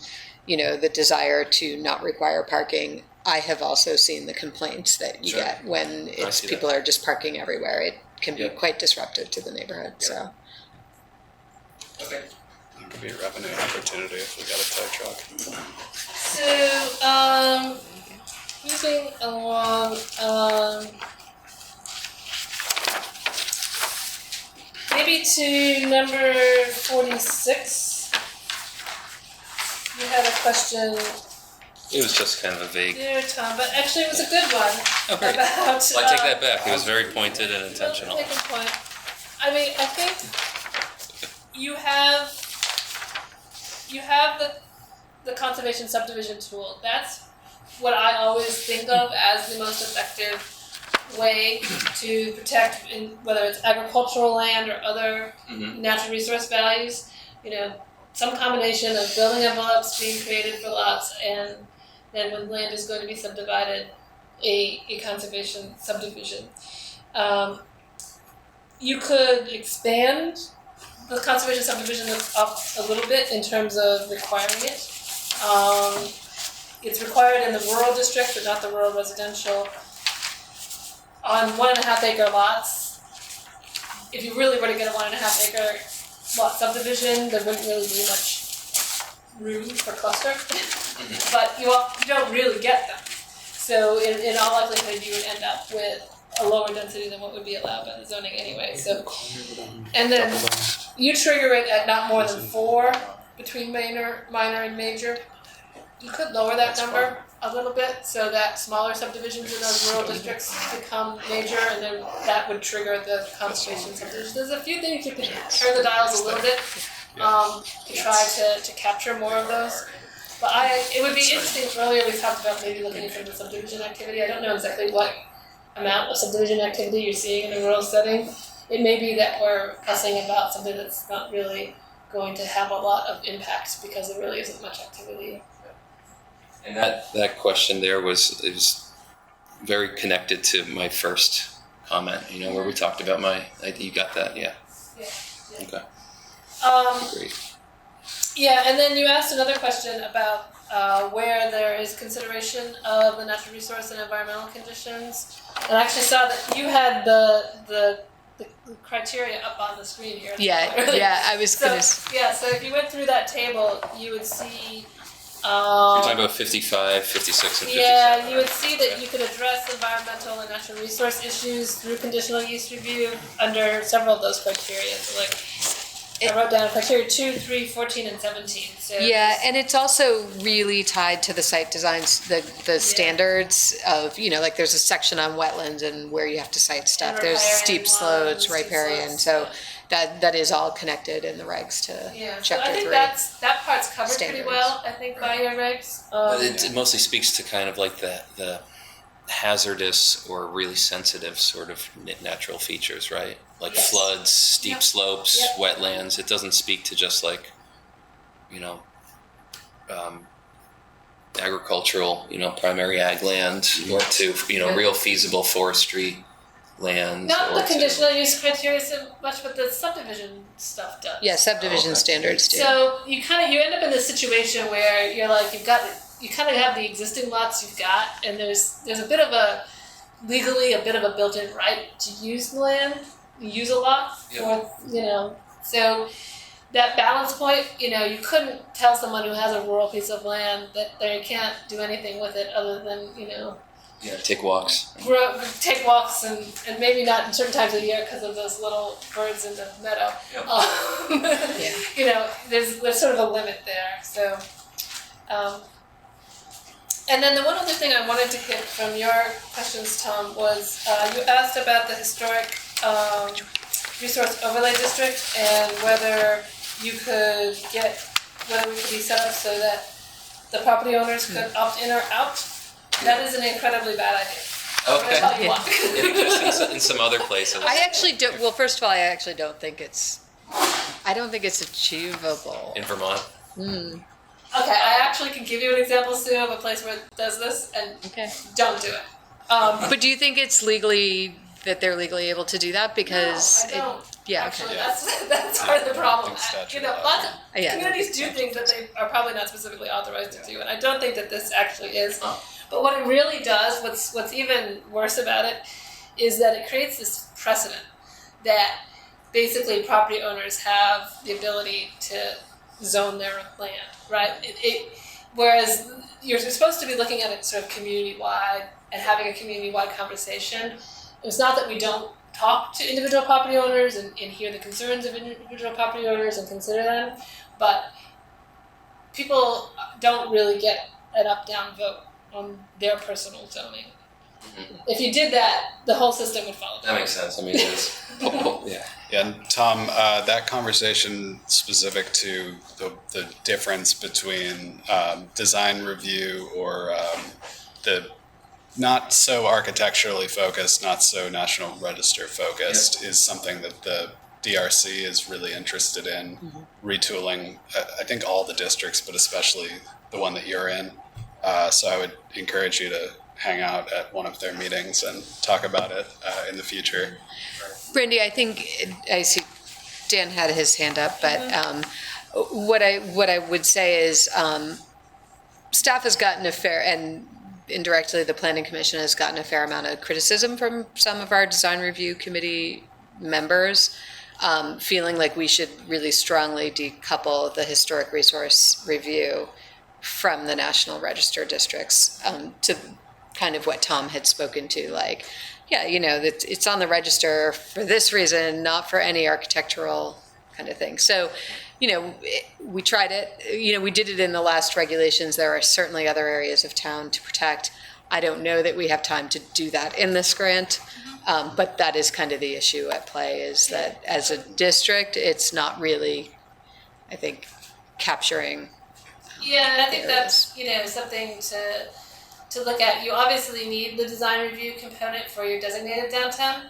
the desire to not require parking. I have also seen the complaints that you Sure. get when it's see people are just parking everywhere. It can be Yep. quite disruptive to the neighborhood. Yep. So Okay. It could be a revenue opportunity if we got a tow truck. So, moving along, maybe to number 46. You had a question It was just kind of a vague. there, Tom, but actually it was a good one Oh, great. about. Well, I take that back. It was very pointed and intentional. Make a point. I mean, I think you have the conservation subdivision tool. That's what I always think of as the most effective way to protect, whether it's agricultural land or other Mhm. natural resource values. Some combination of building envelopes being created for lots, and then when land is going to be subdivided, a conservation subdivision. You could expand the conservation subdivision up a little bit in terms of requiring it. It's required in the rural district, but not the rural residential. On 1.5 acre lots, if you really were to get a 1.5 acre lot subdivision, there wouldn't really be much room for cluster, but you don't really get them. So in all likelihood, you would end up with a lower density than what would be allowed by the zoning anyway. So, and then you trigger it at not more than 4 between minor and major. You could lower that number a little bit so that smaller subdivisions in those rural districts become major, and then that would trigger the conservation subdivision. There's a few things you can turn the dials a little bit to try to capture more of those. But it would be interesting. Earlier we talked about maybe looking at some of the subdivision activity. I don't know exactly what amount of subdivision activity you're seeing in a rural setting. It may be that we're fussing about something that's not really going to have a lot of impact because there really isn't much activity. And that question there was very connected to my first comment, where we talked about you got that, yeah. Yeah. Okay, great. Yeah, and then you asked another question about where there is consideration of the natural resource and environmental conditions. And I actually saw that you had the criteria up on the screen here. yeah, I was So gonna. so if you went through that table, you would see. You're talking about 55, 56, and 57. Yeah, you would see that you could address environmental and natural resource issues through conditional use review under several of those criteria. So I wrote down criteria 2, 3, 14, and 17. So Yeah, and it's also really tied to the site designs, the standards of, like there's a section on wetlands and where you have to site stuff. And There's riparian steep slopes, ones, steep riparian, slopes, so yeah. that is all connected in the regs to Yeah, so chapter I think 3. that part's covered pretty Standards. well, I think, by your regs. But it mostly speaks to kind of like the hazardous or really sensitive sort of natural features, right? Like Yes. floods, steep Yep. slopes, Yep. wetlands. It doesn't speak to just like, agricultural, primary ag land, or to, real feasible forestry land. Not or the to- conditional use criteria so much, but the subdivision stuff does. Yeah, subdivision Okay. standards do. So you end up in this situation where you're like you kind of have the existing lots you've got, and there's a bit of a legally a bit of a built-in right to use the land, use a lot for so that balance point, you couldn't tell someone who has a rural piece of land that they can't do anything with it other than Yeah, take walks. take walks and maybe not in certain times of the year because of those little birds in the meadow. Yep. There's sort of a limit there. So, and then the one other thing I wanted to hit from your questions, Tom, was you asked about the historic resource overlay district and whether we could be set up so that the property owners could opt in or out, that is an incredibly bad idea. I'm gonna tell you why. Just in some other places. I actually don't, well, first of all, I actually don't think I don't think it's achievable. In Vermont. Okay, I actually can give you an example, Sue, of a place where it does this, and Okay. don't do it. But do you think that they're legally able to do that? Because, no, I don't. yeah, Actually, okay. that's part of the problem. think statute You know, allows lots of Yeah, communities do things that they are probably not specifically authorized to do, and I don't think that this actually is. But what it really does, what's even worse about it, is that it creates this precedent that basically property owners have the ability to zone their land, right? Whereas you're supposed to be looking at it sort of community-wide and having a community-wide conversation. It's not that we don't talk to individual property owners and hear the concerns of individual property owners and consider them, but people don't really get an up-down vote on their personal zoning. If you did that, the whole system would fall apart. That makes sense. I mean, it's yeah. Yeah, and Tom, that conversation specific to the difference between design review or the not so architecturally focused, not so National Register focused is something that the DRC is really interested in retooling, I think all the districts, but especially the one that you're in. So I would encourage you to hang out at one of their meetings and talk about it in the future. Brandy, I think, I see Dan had his hand up, but what I would say is staff has gotten a fair, and indirectly the Planning Commission has gotten a fair amount of criticism from some of our design review committee members, feeling like we should really strongly decouple the historic resource review from the National Register districts, to kind of what Tom had spoken to, like, yeah, you know, that it's on the register for this reason, not for any architectural kind of thing. So, you know, we tried it, you know, we did it in the last regulations. There are certainly other areas of town to protect. I don't know that we have time to do that in this grant, but that is kind of the issue at play, is that as a district, it's not really, I think, capturing. Yeah, and I think that's, you know, something to look at. You obviously need the design review component for your designated downtown,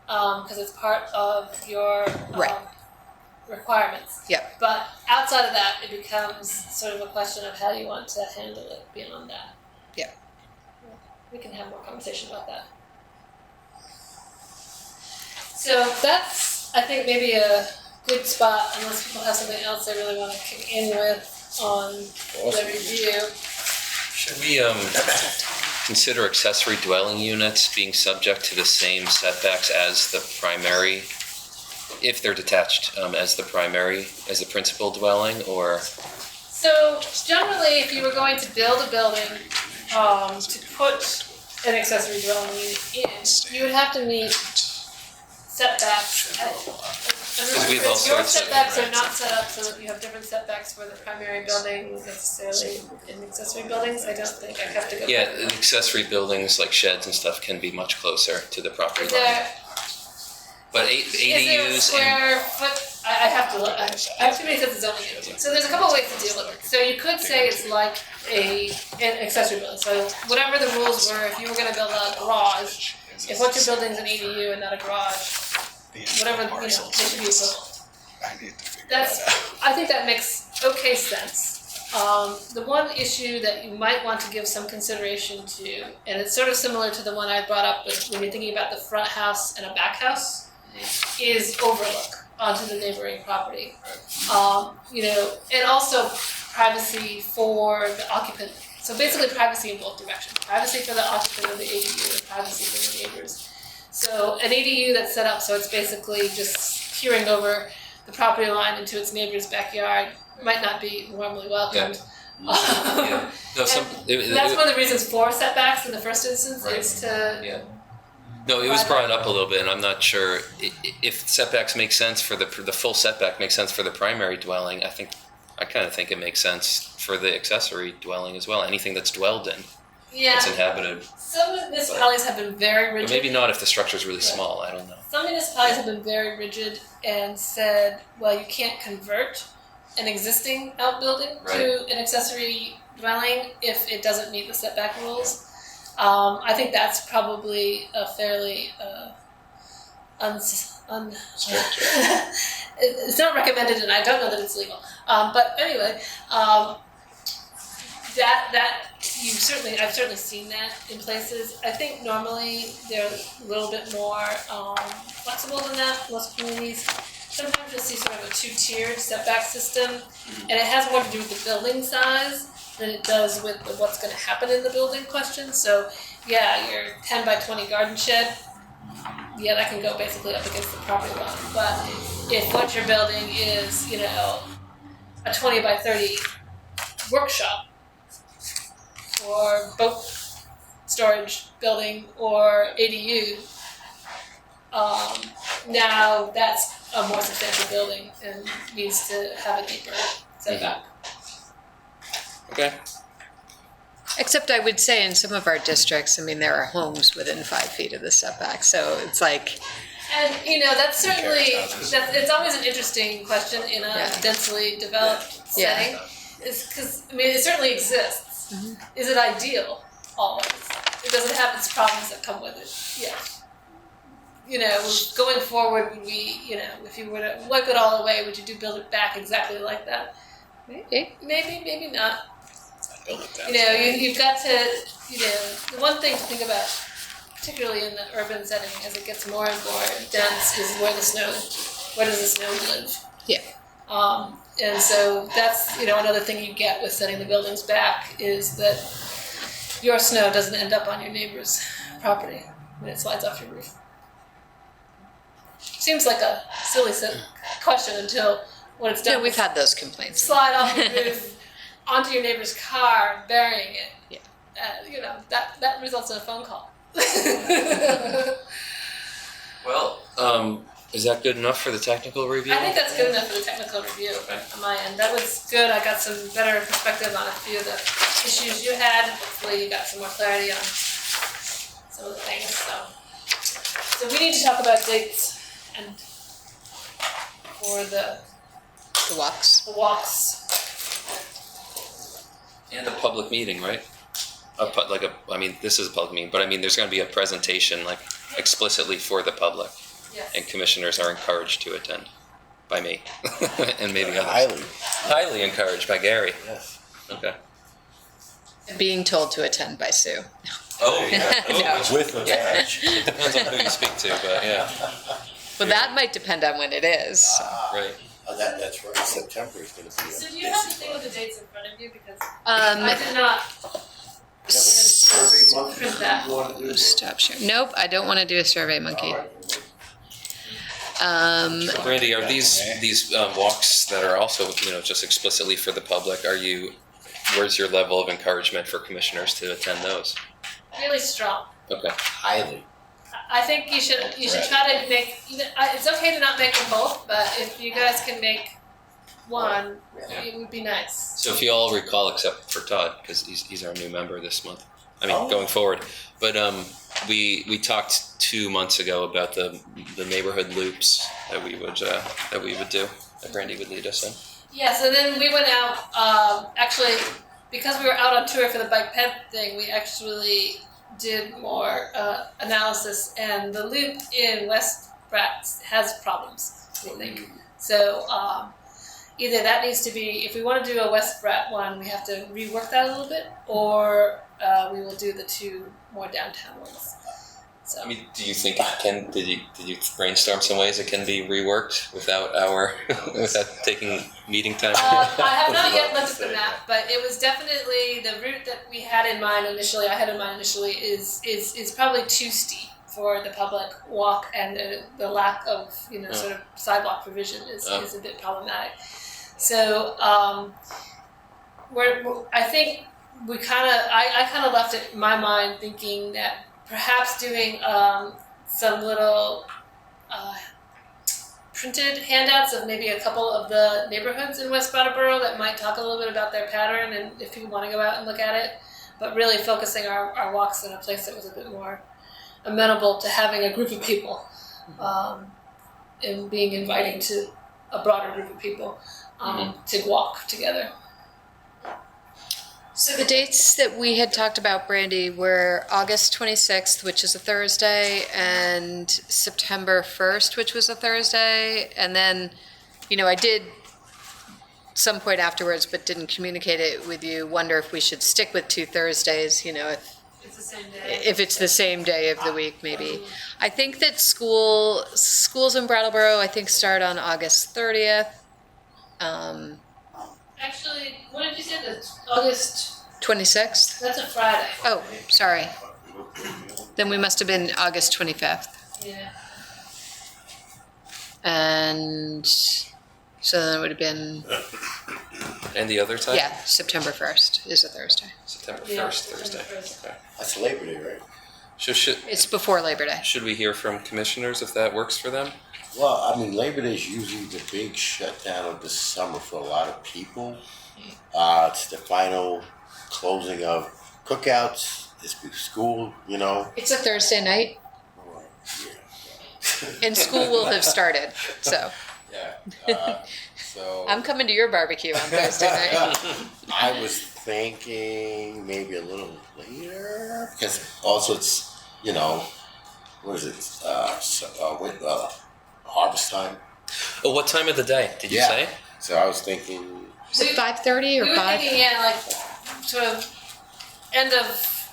because it's part of your Right. requirements. Yep. But outside of that, it becomes sort of a question of how you want to handle it beyond that. Yep. We can have more conversation about that. So that's, I think, maybe a good spot, unless people have something else they really want to kick in with on the review. Should we consider accessory dwelling units being subject to the same setbacks as the primary, if they're detached, as the principal dwelling, or? So generally, if you were going to build a building to put an accessory dwelling unit in, you would have to meet setbacks. we have all Your sorts of- setbacks are not set up so that you have different setbacks for the primary buildings necessarily in accessory buildings. I don't think I have to go. Yeah, back. accessory buildings like sheds and stuff can be much closer to the property Is line. there, But is there a ADUs and square foot? I have to look. I have too many sets of zoning. So there's a couple of ways to deal with it. So you could say it's like an accessory building. So whatever the rules were, if you were going to build a garage, if what you're building is an ADU and not a garage, whatever, you know, they should be equivalent. I need to figure that out. I think that makes okay sense. The one issue that you might want to give some consideration to, and it's sort of similar to the one I brought up when you're thinking about the front house and a back house, is overlook onto the neighboring property. You know, and also privacy for the occupant. So basically privacy in both directions. Privacy for the occupant of the ADU and privacy for the neighbors. So an ADU that's set up so it's basically just peering over the property line into its neighbor's backyard might not be warmly welcomed. yeah. No, That's one of the reasons for setbacks in the first instance, Right. is to. Yeah. No, it was brought up a little bit, and I'm not sure if setbacks make sense for the full setback makes sense for the primary dwelling. I kind of think it makes sense for the accessory dwelling as well. Anything that's dwelled in, Yeah. that's inhabited. Some municipalities have been very But rigid. maybe not if the structure's really small. I don't know. Some municipalities have been very rigid and said, well, you can't convert an existing outbuilding to an accessory dwelling if it doesn't meet the setback rules. I think that's probably a fairly it's not recommended, and I don't know that it's legal. But anyway, I've certainly seen that in places. I think normally they're a little bit more flexible than that. Most communities, sometimes you'll see sort of a two-tiered setback system, and it has more to do with the building size than it does with what's going to happen in the building question. So, yeah, your 10 by 20 garden shed, yeah, that can go basically up against the property line. But if what you're building is, a 20 by 30 workshop, or boat storage building, or ADU, now that's a more substantial building and needs to have a deeper setback. Okay. Except I would say in some of our districts, I mean, there are homes within 5 feet of the setback, so it's like, And that's certainly it's always an interesting question in a densely developed setting, is because it certainly exists. Mm-hmm. Is it ideal always? Does it have its problems that come with it? Yeah. Going forward, would we, if you were to wipe it all away, would you build it back exactly like that? Maybe not. You've got to, the one thing to think about, particularly in the urban setting, as it gets more and more dense, is where does the snow live? Yeah. And so that's, another thing you get with setting the buildings back is that your snow doesn't end up on your neighbor's property when it slides off your roof. Seems like a silly question until when it's done. yeah, we've had those complaints. Slide off your roof onto your neighbor's car, burying it. Yeah. That results in a phone call. Well, is that good enough for the technical review? I think that's good enough for the technical review on my end. That was good. I got some better perspective on a few of the issues you had. Hopefully you got some more clarity on some of the things. So we need to talk about dates and for the walks. And a public meeting, right? This is a public meeting, but there's going to be a presentation explicitly for the public. Yes. And commissioners are encouraged to attend by me and maybe others. Highly encouraged by Gary. Yes. Okay. Being told to attend by Sue. Oh, yeah. With a badge. It depends on who you speak to, but yeah. Well, that might depend on when it is. Right. That's right. September is going to be. So do you have the thing with the dates in front of you? Because I did not print that. Stop sharing. Nope, I don't want to do a Survey Monkey. Brandy, are these walks that are also just explicitly for the public? Where's your level of encouragement for commissioners to attend those? Really strong. Okay. Highly. I think you should try to make. It's okay to not make them both, but if you guys can make one, it would be nice. So if you all recall, except for Todd, because he's our new member this month. Going forward. But we talked 2 months ago about the neighborhood loops that we would do, that Brandy would lead us in. Yeah. So then we went out. Actually, because we were out on tour for the bike ped thing, we actually did more analysis, and the loop in West Pratt has problems, we think. So either that needs to be, if we want to do a West Pratt one, we have to rework that a little bit, or we will do the 2 more downtown ones. So. Do you think did you brainstorm some ways it can be reworked without without taking meeting time? I have not yet looked at the map, but it was definitely the route that we had in mind initially. Is probably too steep for the public walk, and the lack of sort of sidewalk provision is a bit problematic. So I think I kind of left it in my mind thinking that perhaps doing some little printed handouts of maybe a couple of the neighborhoods in West Brattleboro that might talk a little bit about their pattern, and if people want to go out and look at it, but really focusing our walks in a place that was a bit more amenable to having a group of people and being inviting to a broader group of people to walk together. So the dates that we had talked about, Brandy, were August 26th, which is a Thursday, and September 1st, which was a Thursday. And then, I did some point afterwards, but didn't communicate it with you, wonder if we should stick with 2 Thursdays, if It's the same day. if it's the same day of the week, maybe. I think that schools in Brattleboro, I think, start on August 30th. Actually, what did you say? That's August. 26th? That's a Friday. Oh, sorry. Then we must have been August 25th. Yeah. And so then it would have been, And the other time? yeah, September 1st is a Thursday. September Yeah, 1st, Thursday. September 1st. Okay. That's Labor Day, right? So should It's before Labor Day. we hear from commissioners if that works for them? Well, I mean, Labor Day is usually the big shutdown of the summer for a lot of people. It's the final closing of cookouts. It's big school, It's a Thursday night, and school will have started, so Yeah. So I'm coming to your barbecue on Thursday night. I was thinking maybe a little later because also it's what is it? Harvest time. Oh, what time of the day did you Yeah. say? So I was thinking. Is it 5:30 or We were 5? thinking, like sort of end of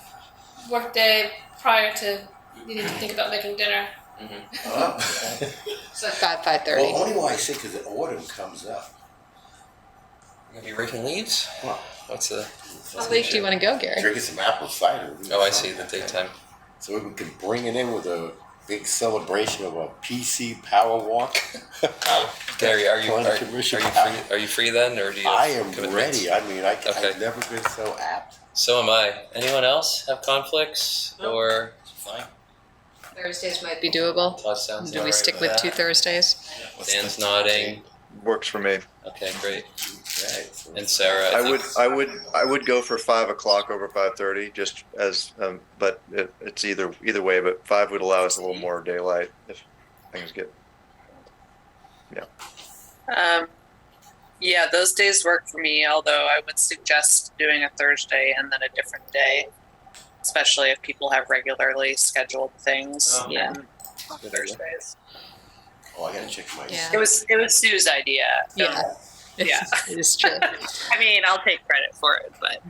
workday prior to needing to think about making dinner. So 5:30. Well, only why I say because the autumn comes up. You're gonna be raking leaves? Well, What's the? How late do you want to go, Gary? drinking some apple cider. Oh, I see the daytime. So we can bring it in with a big celebration of a PC power walk. Gary, are you Planning are Commission you power. free? Are you free then, or do you? I have am commitments? ready. I mean, Okay. I've never been so apt. So am I. Anyone else have conflicts or? Fine. Thursdays might be doable. Todd sounds Do we alright stick with that. 2 Thursdays? Dan's nodding. Works for me. Okay, great. Okay, so And Sarah, I would go for 5 o'clock over 5:30, just as, but it's either way. But 5 would allow us a little more daylight if things get. Yeah, those days work for me, although I would suggest doing a Thursday and then a different day, especially if people have regularly scheduled things Yeah. on Thursdays. Oh, I gotta check my. Yeah. It was Sue's idea. Yeah. Yeah. It is true. I mean, I'll take credit for it, but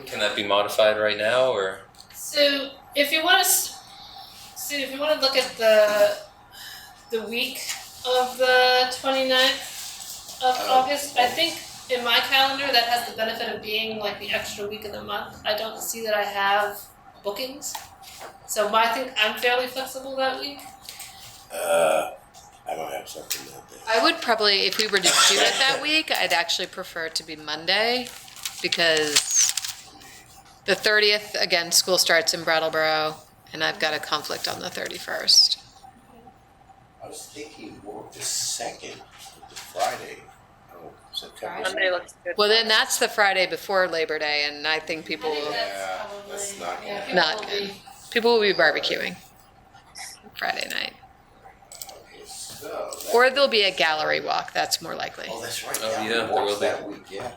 can that be modified right now, or? So if you want to look at the week of the 29th of August, I think in my calendar that has the benefit of being like the extra week of the month. I don't see that I have bookings, so I think I'm fairly flexible that week. I don't have something that day. I would probably, if we were to do it that week, I'd actually prefer it to be Monday because the 30th, again, school starts in Brattleboro, and I've got a conflict on the 31st. I was thinking more of the second, the Friday. Oh, September. Monday looks good. Well, then that's the Friday before Labor Day, and I think people I think will, Yeah, probably, that's not yeah, good. people Not will good. be- people will be barbecuing Friday night. Okay, so that- Or there'll be a gallery walk, that's more likely. Oh, that's right. Oh, we yeah, there walked will be. that week. Yeah.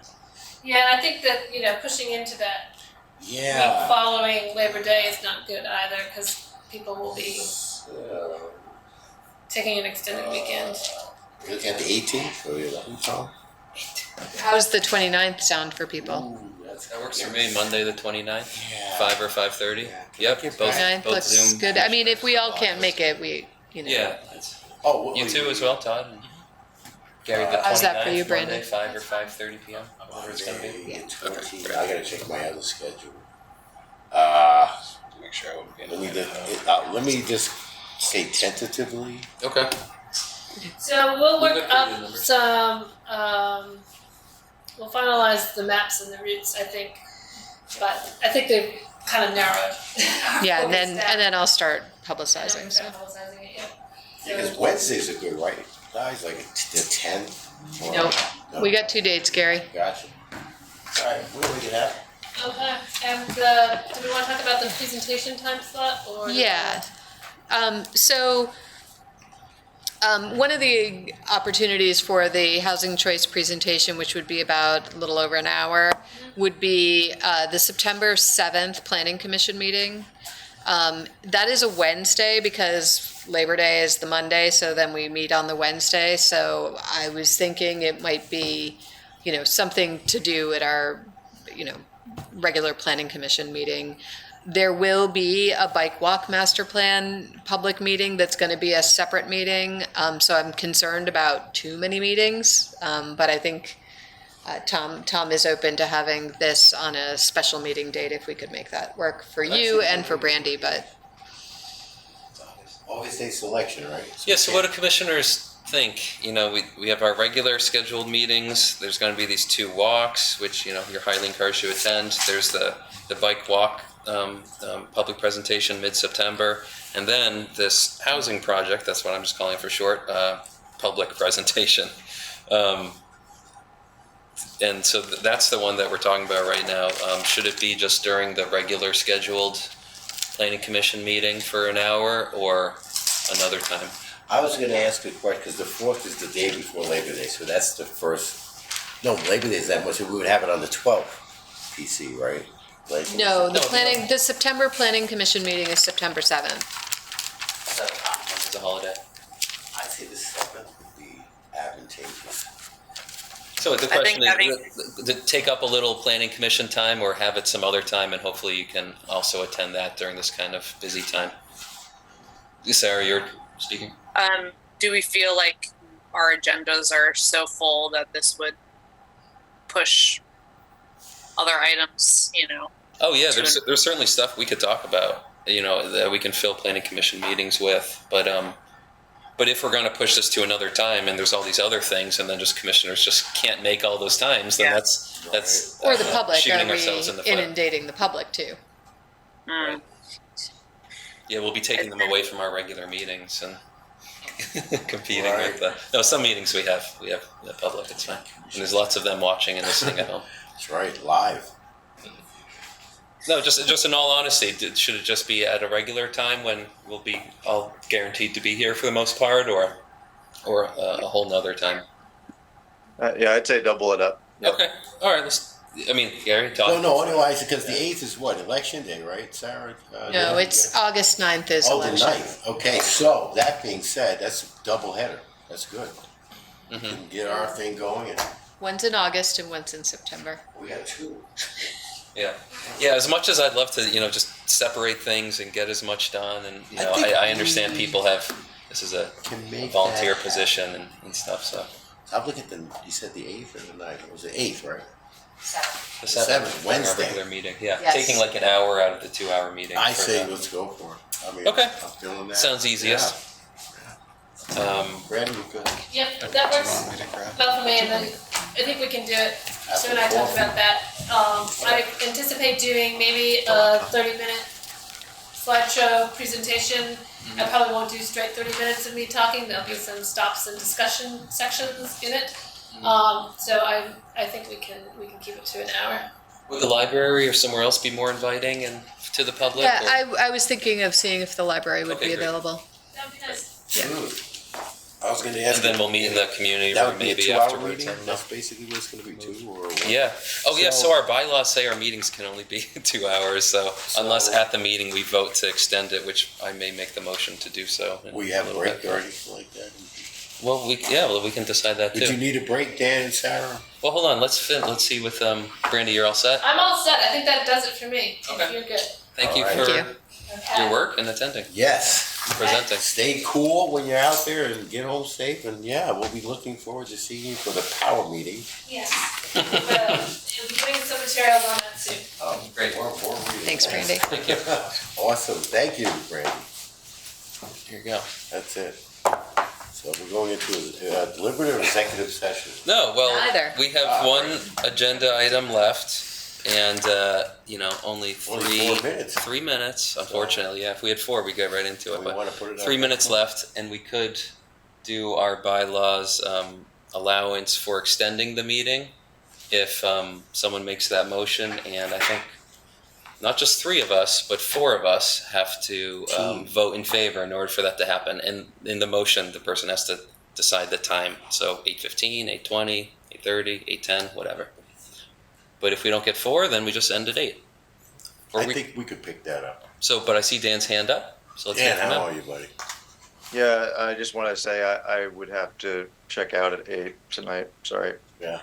Yeah, and I think that pushing into that week Yeah. following Labor Day is not good either because people will be So, taking an extended weekend. you're looking at the 18th or the 11th, Tom? How's the 29th sound for people? Ooh, That works for me. Monday the 29th, Yeah. 5 or 5:30. Yeah. Yep, Get both back. 29th both looks Zoom. good. I mean, if we all can't make it, we, Yeah, it's- Oh, what you were too as well, Todd. Gary, the 29th, How's that for you, Brandon? Monday, 5 or 5:30 p.m. Whatever it's gonna be. Monday, Yeah. 20. Okay, I gotta check my other schedule. Make sure I won't be in Let me just say tentatively. Okay. So we'll Leave work it for your up numbers. some. We'll finalize the maps and the routes, I think, but I think they've kind of narrowed. Yeah, and focus down. then I'll start And publicizing, we'll so. start publicizing it, yeah. Yeah, because Wednesdays are good, right? Guys, like the 10th. or- Nope. No? We got 2 dates, Gary. Gotcha. All right, we'll make it happen. Okay, and do we want to talk about the presentation time slot or? Yeah. So One of the opportunities for the housing choice presentation, which would be about a little over an hour, would be the September 7th Planning Commission meeting. That is a Wednesday because Labor Day is the Monday, so then we meet on the Wednesday. So I was thinking it might be, something to do at our, regular Planning Commission meeting. There will be a bike walk master plan public meeting that's going to be a separate meeting. So I'm concerned about too many meetings, but I think Tom is open to having this on a special meeting date if we could make that work for you and for Brandy. But August 8th selection, right? Yeah, so what do commissioners think? We have our regular scheduled meetings. There's going to be these 2 walks, which, you're highly encouraged to attend. There's the bike walk public presentation mid-September. And then this housing project, that's what I'm just calling it for short, public presentation. And so that's the one that we're talking about right now. Should it be just during the regular scheduled planning commission meeting for an hour or another time? I was going to ask a question because the 4th is the day before Labor Day, so that's the first. No, Labor Day is that much. So we would have it on the 12th, PC, right? no, the September Planning Commission meeting is September 7th. It's a holiday. I'd say the 7th would be advantageous. So the I think question is, to take up a little planning commission time or have it some other time, and hopefully you can also attend that during this kind of busy time. Sarah, you're speaking. Do we feel like our agendas are so full that this would push other items, Oh yeah, there's certainly stuff we could talk about, that we can fill planning commission meetings with. But if we're going to push this to another time and there's all these other things, and then just commissioners just can't make all those times, then that's Or the public, shooting are ourselves in the foot. inundating the public too? Mm. Yeah, we'll be taking them away from our regular meetings and competing Right. with some meetings we have the public. It's fine, and there's lots of them watching and listening at home. That's right, live. No, just in all honesty, should it just be at a regular time when we'll be all guaranteed to be here for the most part, or a whole nother time? Yeah, I'd say double it up. Okay, all right. Gary, talk. No, otherwise, because the 8th is what? Election day, right, Sarah? No, it's August 9th is the election. 9th. Okay, so that being said, that's a double header. That's good. We Mm-hmm. can get our thing going, and One's in August and one's in September. we got 2. Yeah. As much as I'd love to, just separate things and get as much done, and I think I understand people have this is a Can make volunteer that position and stuff. So I'm looking at you said the 8th or the 9th? It was the 8th, right? the 7th, our Wednesday. regular meeting. Yeah, Yes. taking like an hour out of the 2-hour meeting. I for say the- let's go for it. Okay. I'm feeling that. Sounds easiest. Randy, you good? Yep, Do that you works want me to grab? well for me, and then I think we can do it. Sue and I talked about that. I anticipate doing maybe a 30-minute slideshow presentation. I probably won't do straight 30 minutes of me talking. There'll be some stops and discussion sections in it. So I think we can keep it to an hour. Would the library or somewhere else be more inviting and to the public? Yeah, or- I was thinking of seeing if the library would Okay, be great. available. That would be nice. Good. I was going to ask. and then we'll meet in the community that room would be a maybe 2-hour afterwards. meeting? I don't know. That's basically what it's going to be, 2 or what? Yeah. Oh, yeah. So- So our bylaws say our meetings can only be 2 hours. So unless So- at the meeting we vote to extend it, which I may make the motion to do so. in We have a little break bit. or anything like that? Well, we can decide that Would you too. need a break, Dan and Sarah? Well, hold on. Let's see with Brandy. You're all set. I'm all set. I think that does it for me. Okay. If you're good. Thank you All right. for Thank Okay. your work and attending, Yes. presenting. Stay cool when you're out there and get home safe. And yeah, we'll be looking forward to seeing you for the power meeting. Yes. We'll be putting some materials on that soon. Great. More reading. Thanks, Brandy. Thank you. Awesome. Thank you, Brandy. Here you go. That's it. So we're going into a deliberative executive session. No, well, Neither. we have one agenda item left, and only Only 4 minutes. 3 minutes. Unfortunately, yeah. If we had 4, we'd get right into it. We But want to put it on. 3 minutes left, and we could do our bylaws allowance for extending the meeting if someone makes that motion. And I think not just 3 of us, but 4 of us have to vote in favor in order for that to happen. And in the motion, the person has to decide the time. So 8:15, 8:20, 8:30, 8:10, whatever. But if we don't get 4, then we just end at 8. Or I we, think we could pick that up. so, but I see Dan's hand up. So let's Dan, hear from how him. are you, buddy? Yeah, I just want to say I would have to check out at 8 tonight. Sorry. Yeah.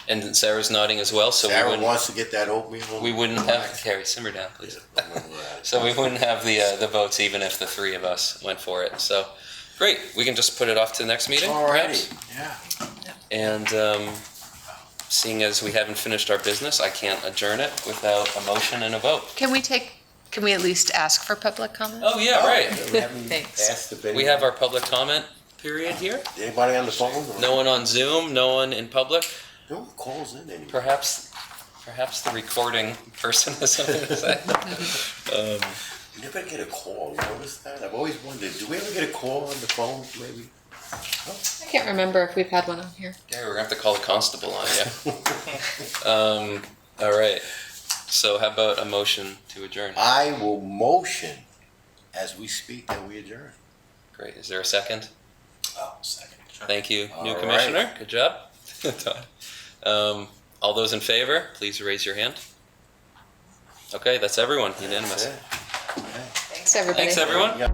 And Sarah's nodding as well. So Sarah we wants to get that oatmeal. wouldn't have Carrie, simmer down, please. So we wouldn't have the votes even if the 3 of us went for it. So great, we can just put it off to the next meeting, perhaps. Alrighty, yeah. And seeing as we haven't finished our business, I can't adjourn it without a motion and a vote. Can we at least ask for public comment? Oh yeah, right. We haven't Thanks. asked if We have our public comment period here. anybody on the phone? No one on Zoom, no one in public. No one calls in anymore. Perhaps the recording person has something to say. You never get a call. You notice that? I've always wondered. Do we ever get a call on the phone? Maybe. I can't remember if we've had one on here. Gary, we're gonna have to call the constable on you. All right. So how about a motion to adjourn? I will motion as we speak that we adjourn. Great. Is there a second? Oh, second. Thank you, new All commissioner. Good job. All those in favor, please raise your hand. Okay, that's everyone. Unanimous. That's it. Thanks, everybody. Thanks, everyone. Yeah.